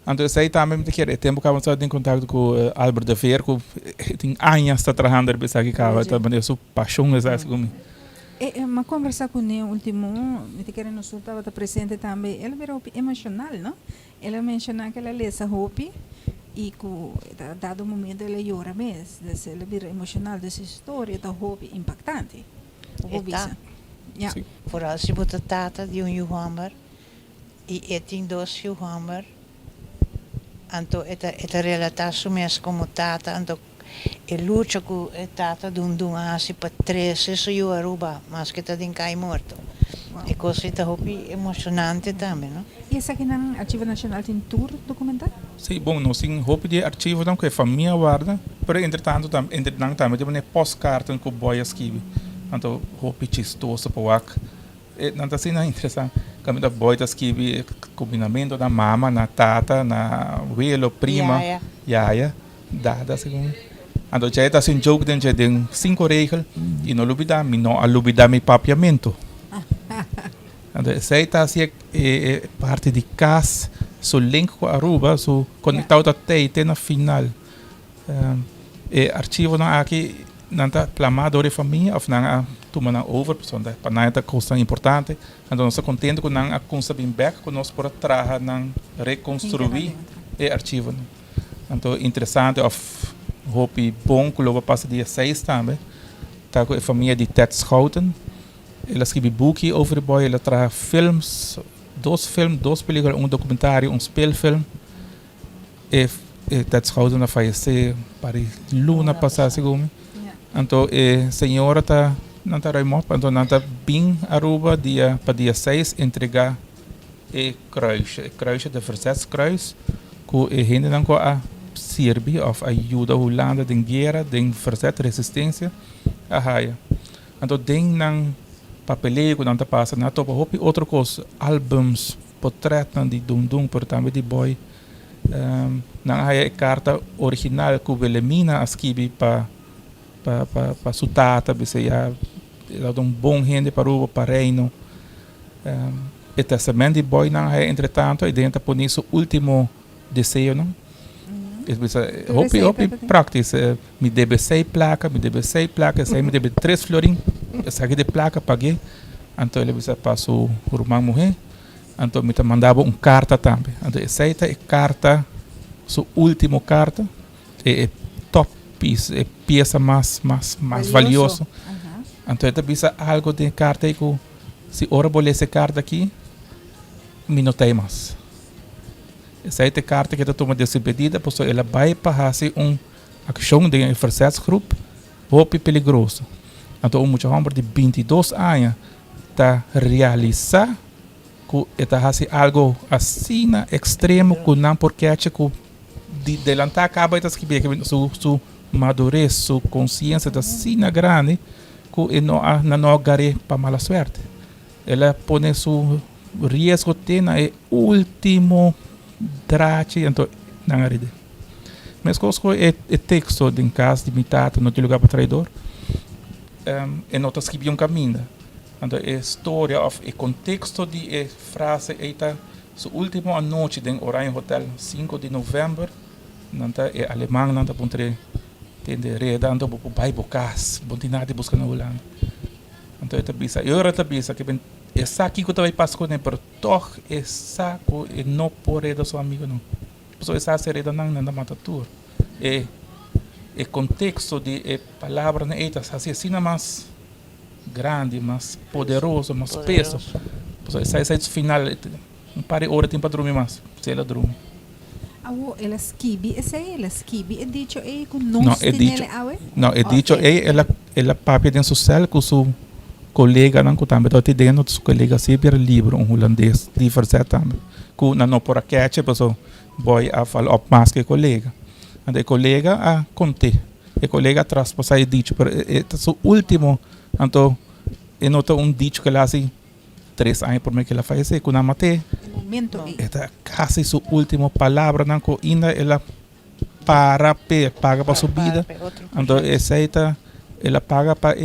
Então aí também te quero tempo que vamos estar em contato com Albert de Ver, que tem anos está trabalhando para aqui cá, também sua paixão é essa comigo. Uma conversa com ele último, me quero nos estava presente também. Ela virou emocional, não? Ela mencionou que ela lê essa roupa e que dado momento ela chora mesmo, ela vira emocional dessa história da roupa impactante. Ja. Vooral als je moet de tata die een juhammer, e tem dois juhammer, então esta relatação mesmo como tata, então e luta com a tata de assim para 13 isso Aruba, mas que está em cai morto. E coisa está emocionante também, não? E essa aqui no Arquivo Nacional tem tour documental? Sim, bom, nós temos roupa de arquivo não que a família guarda, mas entretanto também tem uma postcarta com o boy escreve. Então, hopi chistoso para wak. Não está sendo interessante. Kami da boy tas kibi combinamento da mama, na tata, na abuelo, prima, yaya, dada, segundo. Então, já está sendo jogo dentro de 5 regras e não olvidar, não olvidar meu papiamento. Então, essa está assim parte de casa, so link com a Aruba, so conectado até na final. Archivo na aqui não está plamado de família, ou não toma na over, porque para nós é coisa importante. Então, nós estamos contentes com a coisa bem back, com nós por trabalhar na reconstruir o arquivo. Então, interessante, hope bom que logo passa dia 6 também. Tá com a família de Ted Schouten. Ela escreve boek over o boy, ela traz filmes, 2 películas, documentário, spelfilm. Ted Schouten faleceu para luna passada, segundo. Então, a senhora está não está remoto, então não está bem Aruba para dia 6 entregar o kruis de Verzetskruis, que a gente não a serve of ajuda a Holanda de guerra, de verzet resistência, a raia. Então, tem não papelego, não está passando, não topa outra coisa, álbuns, portretos de Dum por também de boy. Não há a carta original que o Belemina escreve para sua tata, ela dá bom gente para o reino. O testamento de boy não é, entretanto, e dentro por isso o último desejo, não? Hope prática, me deve 6 placas, me deve 3 florins, essa aqui de placa paguei, então ele precisa passar o irmão morrer, então me mandava carta também, então essa é a carta, sua última carta, é top piece, é peça mais valiosa. Então ele precisa algo de carta que se ora vou ler essa carta aqui, me não tem mais. Essa é a carta que toma despedida, porque ela vai fazer ação de um verzetgroep, hope peligroso. Então, um homem de 22 anos está realizando que está fazendo algo assim extremo, que não porque de delantar acaba de escrever sua madurez, sua consciência está assim grande, que não agarre para mala sorte. Ela põe seu risco na último drate, então não arrede. Mas coisa é texto de casa de mitad, não tem lugar para traidor. E não está escrevendo caminho. Então a história, o contexto de frase é sua última noite em Orion Hotel, 5 de novembro, não está é alemão, não está para entender, dando para Bible casa, bom de nada buscar na Holanda. Então eu retabisa que essa aqui que eu vai passar com ele, mas toch essa que não pode dar seu amigo não. Porque essa sereda não na matatura. O contexto de palavra na eita assim mais grande, mais poderoso, mais peso. Porque essa é o final, um par de horas tem para dormir mais, se ela dorme. Ela esquibi, é dicho que não é dicho. Não, é dicho ela papia dentro do céu com seu colega não também estou dentro do colega sempre livre holandês de verzet também que não por aqui pessoal boy a falar op mais que colega e colega a conte e colega atrás para sair dicho pero é o último então eu noto dicho que ela assim 3 anos por mim que ela faz com a mate é quase sua última palavra não que ainda ela paga para sua vida então essa ela paga para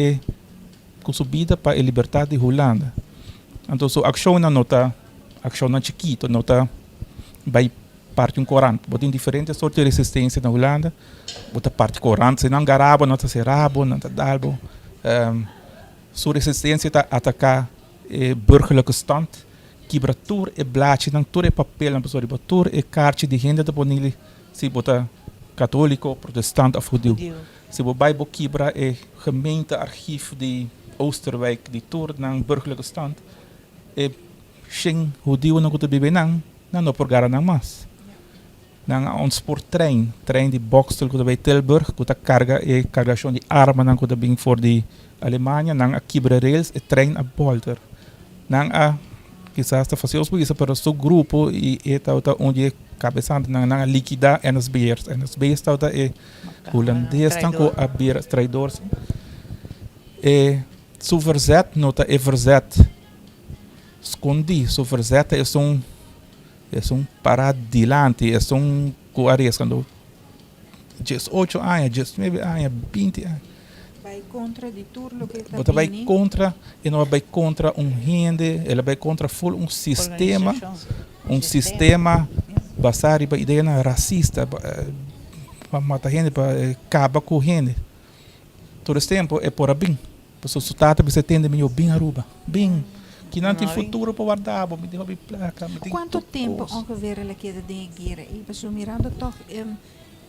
com subida para a liberdade de Holanda. Então, a ação não nota, ação não chiquito, nota vai parte corante. Tem diferentes sortes de resistência na Holanda. Bota parte corante, se não garabo, não se rabo, não dalbo. Sua resistência está atacar burgerlijke stand, quebratura e blaadje, não tudo é papel, não pessoa, tudo é carta de gente da bonile, se bota católico, protestante ou judeu. Se você vai quebrar é gemeente archief de Oosterwijk die toer naar burgerlijke stand sem judeu não kunt bebê não porgara não mais não ons trein de boxel que bij Tilburg que carga cargação de arma não que bem for de Alemanha não a quebra rails e trein a bolter não a quizás está fácil isso para o grupo e está onde cabeçando não a liquidar NSBers está holandês tanto a traidores Su verzet nota é verzet escondi. Su verzet é um para adelante, é coares quando 18 anos, 19 anos, 20 anos. Vai contra de tudo que está Você vai contra, e não vai contra gente, ela vai contra full sistema basado na ideia racista, para matar gente, para acabar com gente. Todo esse tempo é por bem. Porque se você você tende melhor bem Aruba, bem. Que não tem futuro para guardar, me deu uma placa. Quanto tempo ongeveer ela queda de guerra? E pessoal mirando toch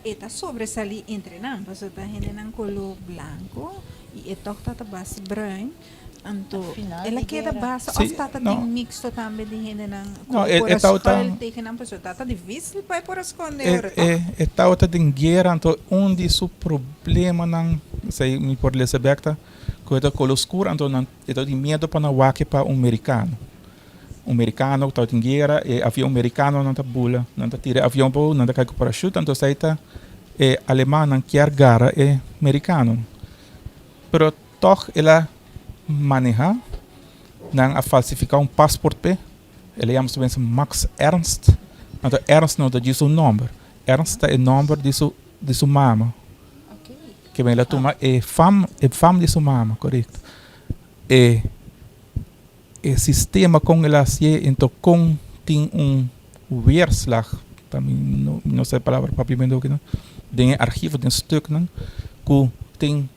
está sobresalir entre nós, porque está gente não color branco e é toch tá base branco. Então, ela queda base, ou está tem mixto também de gente não. É tal tegen não pessoa tá difícil para por esconder. É tal de guerra, então onde o problema não, sei me por ler sebecta, coisa color escuro, então não é de medo para não waque para americano. Americano tá em guerra, avião americano não tá bula, não tá tira avião para não tá cai com parachute, então sai tá alemão não quer guerra é americano. Pero toch ela maneja não a falsificar passaporte, ele chama-se Max Ernst, então Ernst não diz o nome, Ernst é o nome de sua mama. Que bem ela toma fam de sua mama, correto? O sistema com ela se então com tem weerslag, também não sei a palavra propriamente que não, tem arquivo tem stuk não, que tem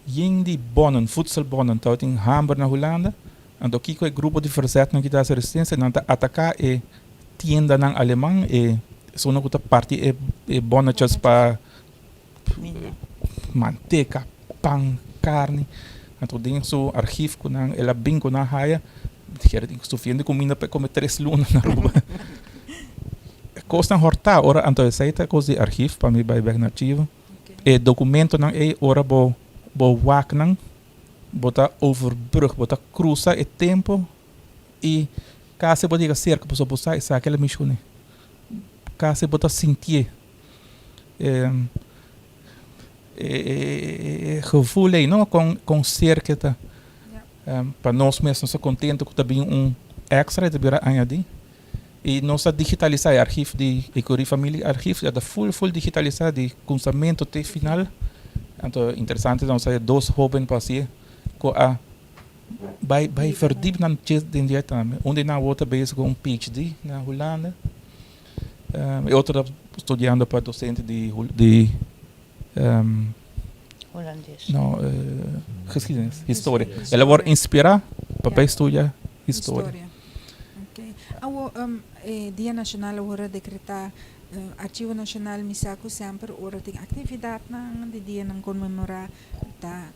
de bonen, voedselbonnen, então tem hamburger na Holanda, então aqui é grupo de verzet não que dá resistência, não atacar tienda na alemão só não que parte bonachas para manteca, pão, carne, então tem seu arquivo com ela bem com na raia. Era suficiente comida para comer 3 lunas na rua. Costa horta, ora então aceita coisa de arquivo para me vai back na arquivo. E documento não é ora bo wak não, bota overbrug, bota cruza e tempo e caso bota cerca para posar essa aquela mexone. Caso bota sentir gevoel não com cerca tá. Para nós mesmos só contente com também extra de virar añadir e nós digitalizar o arquivo de Ecuri Família arquivo é full digitalizar de conhecimento até final. Então interessante nós é 2 jovens passer com a vai verdiep na den dia também onde na outra vez com PhD na Holanda e outra estudando para docente de holandês. Não, geschiedenis, história. Ela vai inspirar para estudar história. Okay. Dia Nacional agora decretar Arquivo Nacional Misaco sempre ora tem atividade na de dia não comemorar da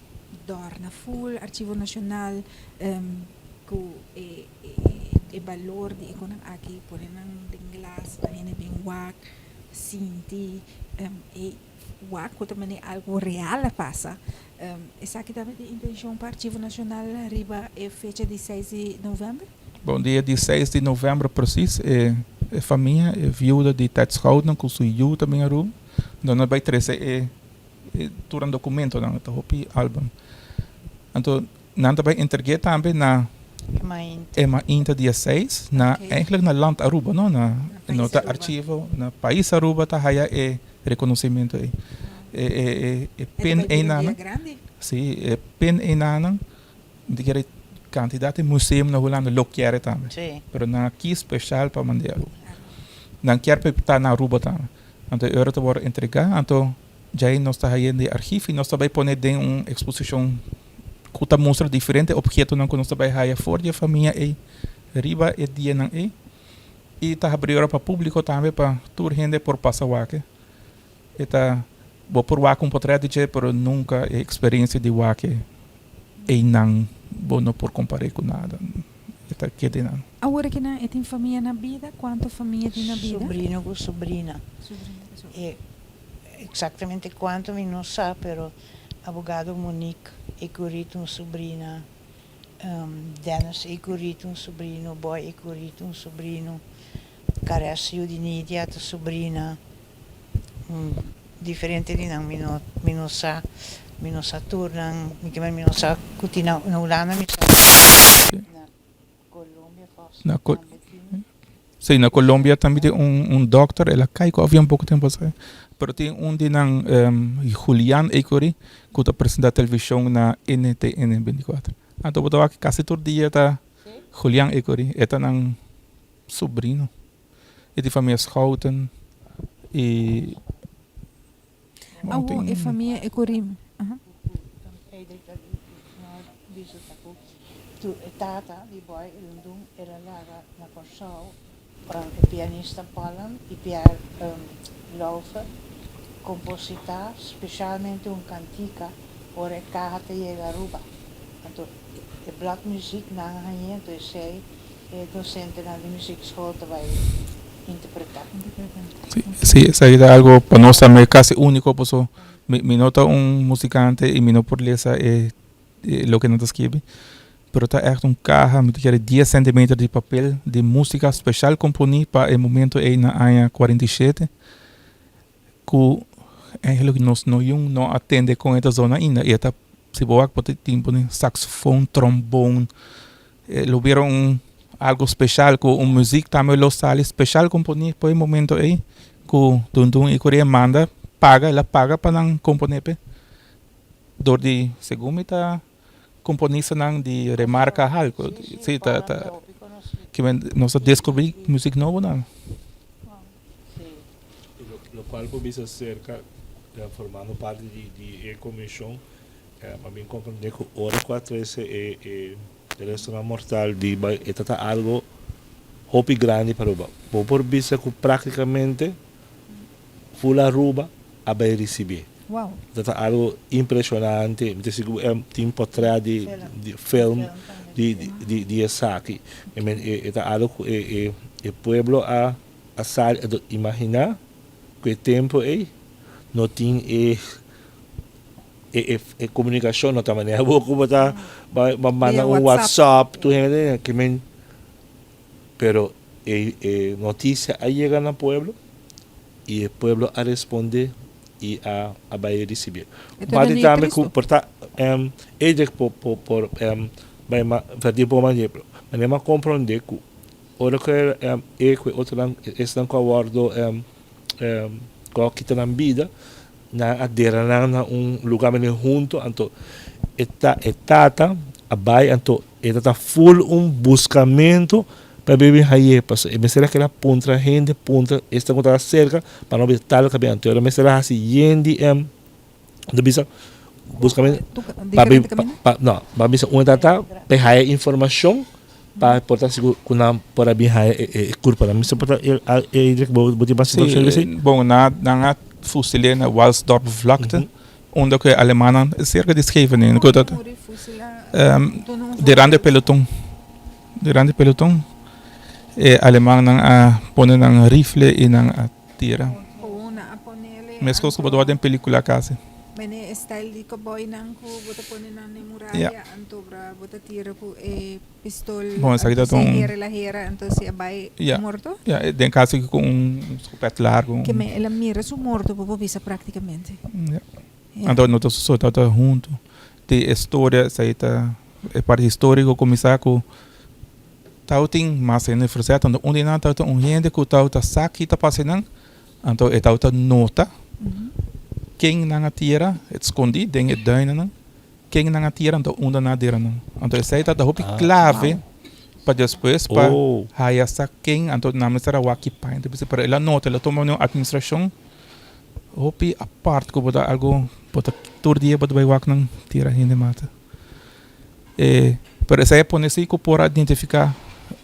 dorna full Arquivo Nacional com e valor de economia aqui por em inglês a gente bem wak sinti e wak também é algo real passa essa aqui também tem intenção para Arquivo Nacional arriba é fecha de 6 de novembro. Bom dia de 6 de novembro preciso a família viúva de Ted Schouten com sua filha também a room então nós vai trazer durante documento não tá hopi álbum então não vai entregar também na Inta dia 6 na eigenlijk na land Aruba não na nota arquivo na país Aruba tá haya reconhecimento pen enana sim pen enana de que quantidade de museu na Holanda loqueira também pero na aqui especial para mandar não quer para estar na Aruba também então eu te vou entregar então já nós está aí de arquivo e nós também pôr em exposição que mostra diferentes objetos não que nós também aí fora de família e riba e dia não e está abrindo para público também para toda gente por passar wake eta vou por wake portrait de pero nunca a experiência de wake e não vou não por comparar com nada eta que tem não agora que na tem família na vida quanto família tem na vida sobrino com sobrina exatamente quanto me não sabe pero abogado Monique Ecurito sobrina Dennis Ecurito sobrino Boy Ecurito sobrino Caressio di Nidia sobrina diferente de não me não sabe mino sa tour ng mino sa kutina naulana mi sa na Colombia fast. Na Sim, na Colômbia também tem doctor, ela cai com havia pouco tempo atrás. Pero tem de nang Julian Eikori, que está apresentando a televisão na NTN 24. Então, eu aqui quase todo dia tá Julian Eikori, é nang sobrinho. É de família Schouten e Awo, e família Ekorim. Tu tata di boy ilundung era laga na Corsau, pianista Palam e Pierre Laufer, compositor specialmente un cantica ora Kahate Yegaruba. Então, de black music na hanhê, então sei é docente na musikschool te vai interpretar. Sí, esa es algo para nós também quase único, pues me nota musicante e me não por lesa lo que não escreve. Pero está echt caja, me tiene 10 cm de papel de música especial componí para el momento na año 47. Que eigenlijk nós não atende com esta zona ainda. E está se boa por tempo de saxofone, trombone. Lo vieron algo especial com música também lo sale especial componí para el momento aí. Que Dundun e Coreia manda ela paga para não componer. Door die segundo tá componista não de remarca algo, sim, que nós descobri música nova não. Lo qual precisa cerca formando parte de comissão, a mim compreender que hora 4 é restaurante mortal de é algo hobby grande para o por vista que praticamente full Aruba a vai receber. Wow. Dat is algo impressionante. Het is een portret de film de Saki. Het is algo el pueblo a imaginar que tempo não tem comunicação não também. Como tá mandar WhatsApp, tu que pero notícia aí chega no pueblo e o pueblo a responder e a vai receber. Mas também porta vai fazer por exemplo, mas não compreender que ora que outro estão com o acordo com que tem vida na adera na lugar meio junto, então etata a vai então etata full buscamento para beber aí, me será que ela punta gente punta está contra cerca para não ver tal que bem então me será assim gente do bisa buscamento para não para bisa data para informação para portar seguro kuna para bem curva para me se portar botar bastante bom na fusileer na Walsdorp vlakte onde que Alemanen cerca de Scheveningen goed dat de rande peloton Alemang nang ponen ng rifle e ng tira. Mas ko ba doon pelikula kasi. Mene style di cowboy nang ko buta ponen ng muralla anto bra buta tira ko pistol. Bom, sa kita tong hera anto si abay morto. Ja, den caso com escopeta largo. Que me ela mira su morto po bisa praticamente. Anto no to so tata junto. De história sa ita parte histórico começar com tauting mas en verzet en de ondina tauta gente que tauta saki ta pasenang anto tauta nota quem na tierra escondi den duinen nang quem na tierra anto onda na dera nang anto essa tá hopi clave para depois para haya sa quem anto na mesera waki pa então para ela nota ela toma uma administração hopi a parte que botar algo botar todo dia botar vai wak nang tierra hindi mata para essa é ponesi que por identificar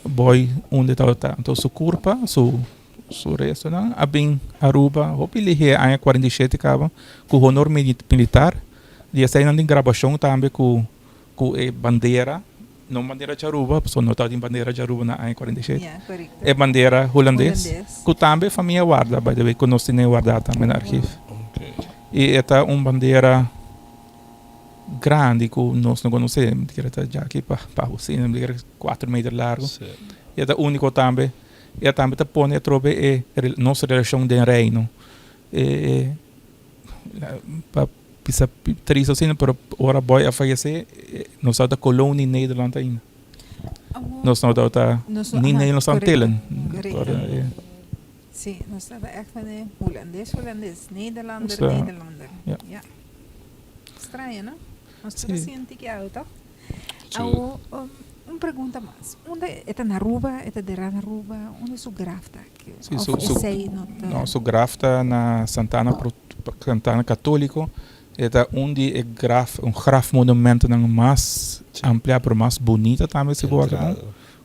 boy onde está então sua curva su resto não abin Aruba hopi lihe año 47 acaba com honor militar e essa ainda em gravação também com bandeira não bandeira de Aruba só não está em bandeira de Aruba na año 47 é bandeira holandês que também família guarda by the way que nós temos guardado também no arquivo e esta bandeira grande que nós não conhecemos, que era já aqui para o cinema, que era 4 metros largo. E é o único também. E também põe a trobe nossa relação de reino. Para pisa triste assim, pero ora boy a fallecer, nós da colônia Nederland ainda. Nós não da nem Nederland Antillen. Sim, nós estava echt van de Hollandes, Nederlander, Zo. Nederlander. Ja. Ja. Estranho, não? Nós Sim. estamos científicos, tá? Sim. Pergunta mais. Onde é na Aruba, é de Aruba, onde é o graf tá? Sim, Nosso o graf está na Santana Católico. É onde é grafmonumento mais ampla, pero mais bonita também se pode falar.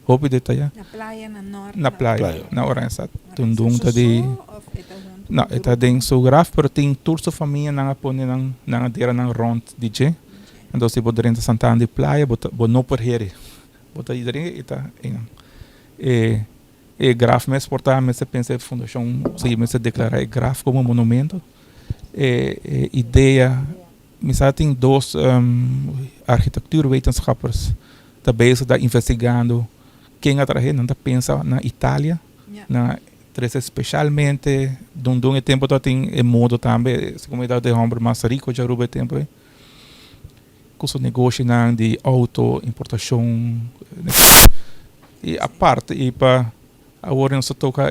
Hope detalhe. Na praia, na norte. Na praia, na Orense. Tundung Tá de não, está dentro do graf, pero tem toda a família na pone na dera na rond DJ. Então se pode dentro Santana de praia, bota não por here. Bota aí dentro e tá e graf mais portar, mas se pensa fundação, se mas se declarar graf como monumento. Ideia, misschien tem dois arquitetuurwetenschappers tá bezig da investigando quem atrás não tá pensa na Itália, na especialmente dum e tempo tá tem modo também, se comunidade de homem mais rico já ruba tempo com o negócio de auto importação e a parte e para agora não se toca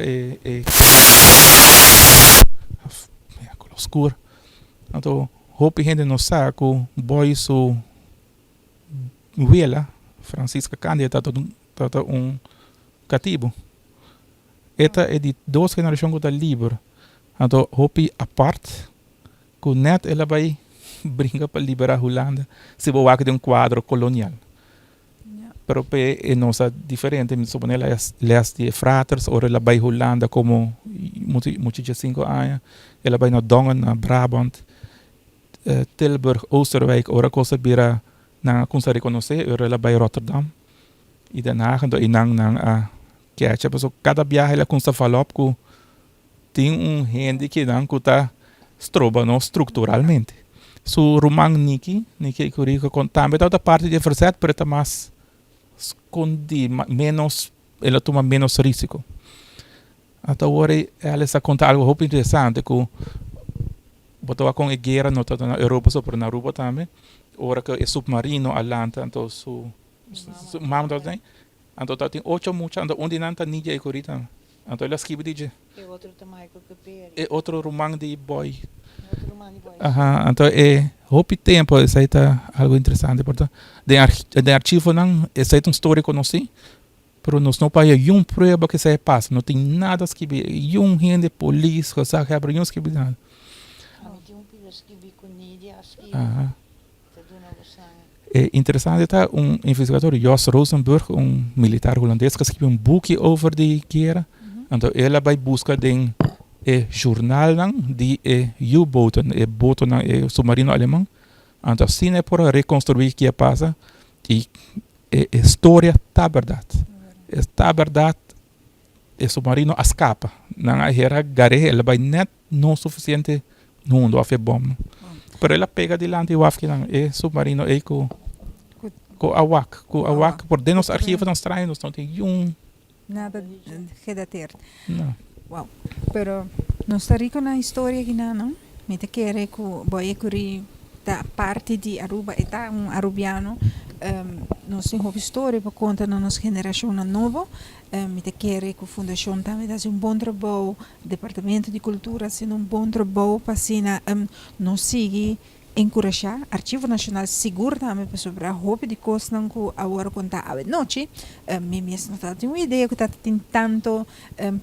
escuro. Então, hope gente não sabe que o boy su Vela, Francisca Cândido, está cativo. Esta é de duas gerações que está livre. Então, hope a parte que net ela vai brincar para liberar a Holanda se vai de quadro colonial. Pero é nossa diferente, me supone ela de fraters, ou ela vai Holanda como muitos 5 anos, ela vai na Dongen, na Brabant, Tilburg, Oosterwijk, ora cosa bira na kunsa reconhecer, ela vai Rotterdam, e Den Haag, e nang a catch. So cada viagem ela kunsa falop que tem gente que não está stroba no estruturalmente. So Roman Niki Curico também da parte de verset, pero está mais menos, ela toma menos risco. Até agora ela está contando algo muito interessante que botou com a guerra não na Europa, só na Europa também. Ora que é submarino Atlanta, então su mamdo tem. Então tem 8 mucha, então onde não tá ninja e corita. Então ela escreve DJ. E outro também que Caperi. É outro romano de boy. Outro romano de boy. Aha, então hope tempo, isso aí tá algo interessante, portanto. De arquivo não, essa é uma história que eu não sei. Pero nós não paia prova que isso passa, não tem nada escrito, gente polícia, que sabe abre escrito nada. É interessante tá investigador Jos Rosenberg, militar holandês que escreveu boek over die guerra. Então ele vai buscar den jornal de U-boten, boten submarino alemão. Então assim é para reconstruir o que passa e história tá verdade. Está verdade, o submarino escapa. Não a guerra gare, ele vai net não suficiente no mundo a fer bomba. Pero ela pega dilante o afque não é submarino é com awak por dentro dos arquivos não estranhos não tem nada que dater. Não. Wow. Pero nós está rico na história aqui não? Me te quer que boy curi da parte de Aruba eta arubiano. Nós temos história para contar na nossa geração nova. Me te quer que a fundação também faz bom trabalho, o departamento de cultura faz bom trabalho para nós seguir encorajar Arquivo Nacional seguro também para sobre a roupa de coisas não que agora contar a noite. Me mesmo não tem uma ideia que tem tanto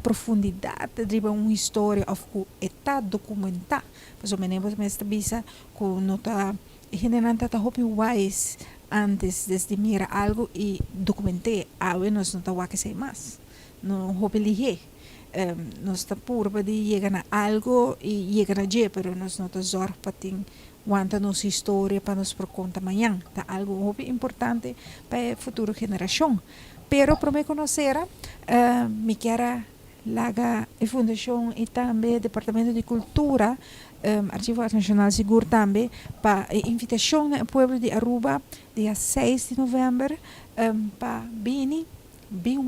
profundidade de uma história ou que está documentada. Mas o menino está bisa que não está generando tanta roupa wise antes de mirar algo e documentar algo nós não está que sei mais. Não roupa ligeira. Nós está puro para chegar a algo e chegar a dia, pero nós não está zorro para ter quanta nossa história para nos por conta amanhã. Tá algo muito importante para a futura geração. Pero para me conhecer, me quero laga a fundação e também o departamento de cultura, Arquivo Nacional Seguro também, para a invitação ao povo de Aruba, dia 6 de novembro, para bem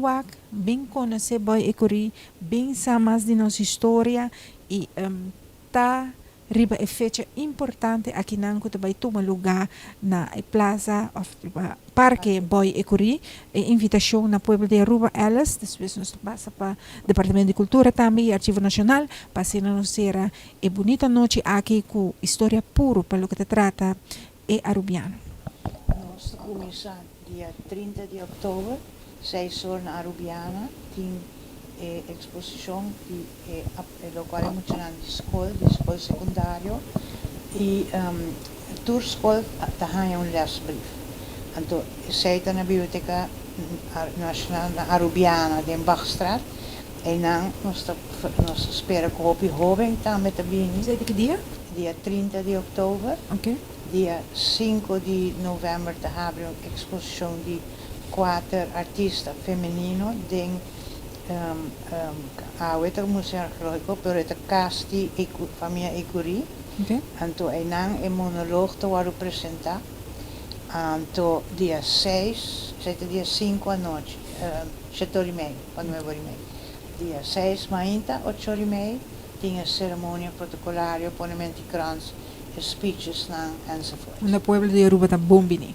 wak, bem conhecer boi e curi, bem saber de nossa história e tá riba é fecha importante aqui nanco também toma lugar na plaza of Parque Boy Ecuri, invitação na Pueblo de Aruba elas, depois nós passa para Departamento de Cultura também, Arquivo Nacional, para nos será e bonita noite aqui com história puro para o que te trata é arubiano. Nós começamos dia 30 de outubro, 6 horas na Arubiana, tem exposição do qual é muito grande de escola secundária e tour escola também é lesbrief. Então, sei na biblioteca nacional na Arubiana de Bachstraat e não nós espera que o jovem também também. Sei de que dia? Dia 30 de outubro. Ok. Dia 5 de novembro hebben we een exposição de 4 artistas femininos de het Museu Arqueológico, pero het Casti Família Ecuri. Okay. Então, een monoloog te worden apresentar. Então, dia 6, dia 5 à noite, 7h30, quando é 9h30. Dia 6, ainda, 8h30, tem a cerimônia protocolar, ponemento de krans, speeches enzovoort. Na Pueblo de Aruba tá bom bini.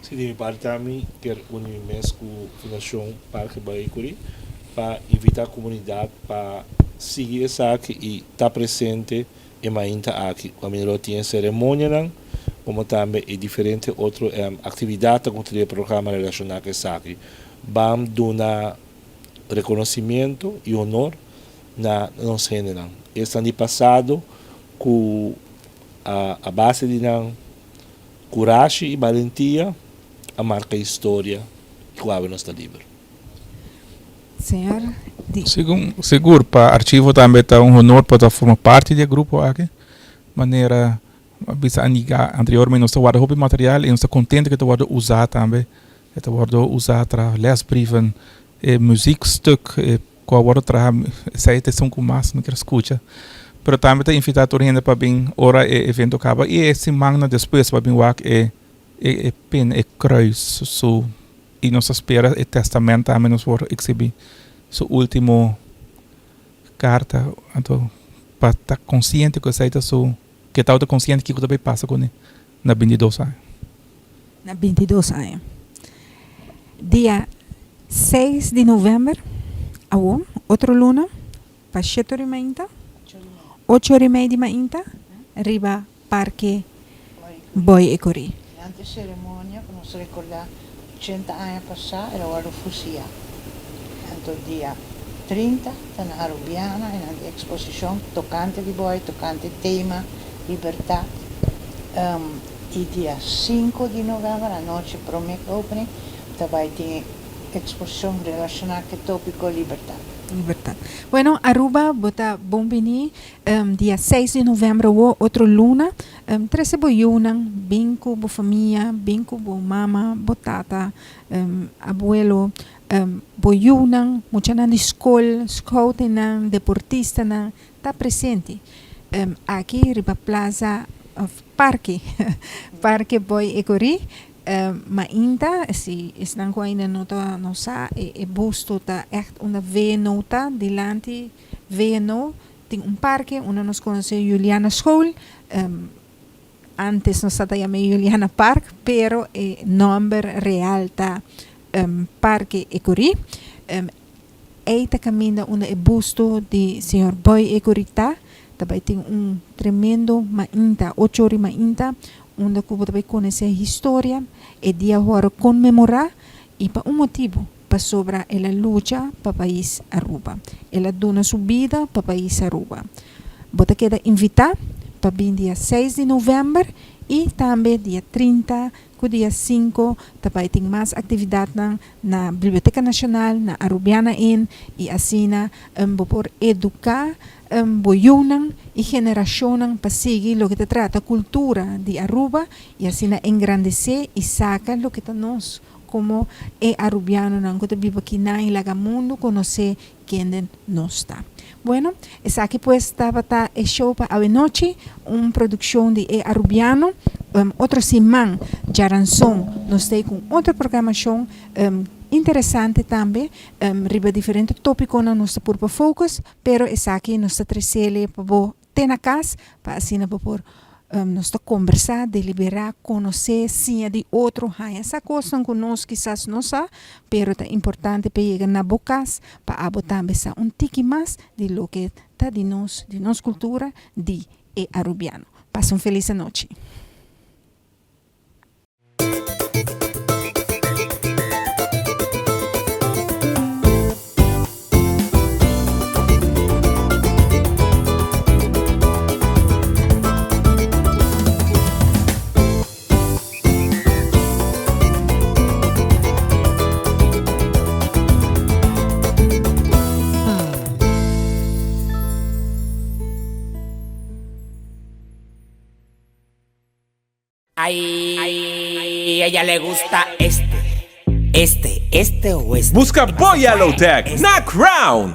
Sim, de minha parte também quero unir mais com a Fundação Parque Boy Ecuri para invitar a comunidade para seguir essa aqui e estar presente e ainda aqui. A minha tinha cerimônia, como também e diferentes outras atividades com o programa relacionado com essa aqui. Vamos dar reconhecimento e honor na nossa geração. Este ano passado, com a base de coragem e valentia, a marca história que abre nosso livro. Senhor, Seguro, para arquivo também está honor para formar parte do grupo aqui. Maneira, bisa anteriormente nós estamos usando material e nós estamos contentes que estamos usar também. Estamos usar para lesbrieven, muziekstuk, qual outra saída são com mais não quero escutar. Pero também está invitado a gente para bem hora e evento acaba e esse semana depois para bem wak pen kruis so e nós espera o testamento também nos for exibir so último carta então para estar consciente que saída so que está consciente que também passa com ele na 22 anos. Na 22 anos. Dia 6 de novembro, outro luna, para 7h30. 8h30 de manhã, arriba Parque Boy Ecuri. Durante a cerimônia, nós recordar 80 anos passados, era o ano Fusia. Então, dia 30, está na Arubiana, e na exposição, tocante de boi, tocante tema, liberdade. E dia 5 de novembro, a noite para o opening, também tem exposição relacionada com o tópico liberdade. Libertad. Bueno, Aruba bota bombini dia 6 de novembro outro luna 13 boyunan binco bo família binco bo mama botata abuelo boyunan mucha na escola scout nan deportista nan tá presente aqui riba plaza of Parque Parque Boy Ecuri. Mainda, se estão com ainda nota nossa, busto tá echt uma V-nota, delante V-no, tem parque, onde nós conhecemos Juliana School, antes nós chamamos Juliana Park, pero o nome real tá Parque Ecuri. Eita caminha onde busto de Sr. Boy Ecuri tá, também tem tremendo mainda, 8 horas mainda, onde Cuba também conhece a história e dia agora comemorar e para motivo para sobre ela luta para o país Aruba. Ela dona sua vida para o país Aruba. Bota queda invitar para vir dia 6 de novembro e também dia 30, com dia 5, também tem mais atividade na Biblioteca Nacional, na Arubiana Inn e assim por educar boyunan e geração para seguir o que trata a cultura de Aruba e assim engrandecer e sacar o que nós como é arubiano não que vive aqui na mundo conhecer quem nós está. Bueno, essa aqui pues estava o show para a noite, uma produção de arubiano, outra semana Jaranson nós temos com outra programação interessante também, riba diferente tópico na nossa purpa focus, pero essa aqui nós trazemos para ter na casa, para assim por nós conversar, deliberar, conhecer sim de outro, essa coisa conosco quizás não sabe, pero é importante para chegar na boca para abotar tique mais de lo que está de nossa cultura de arubiano. Passa feliz noite. Ay, a ella le gusta este o este. Busca Boy Yellowtech na Crown.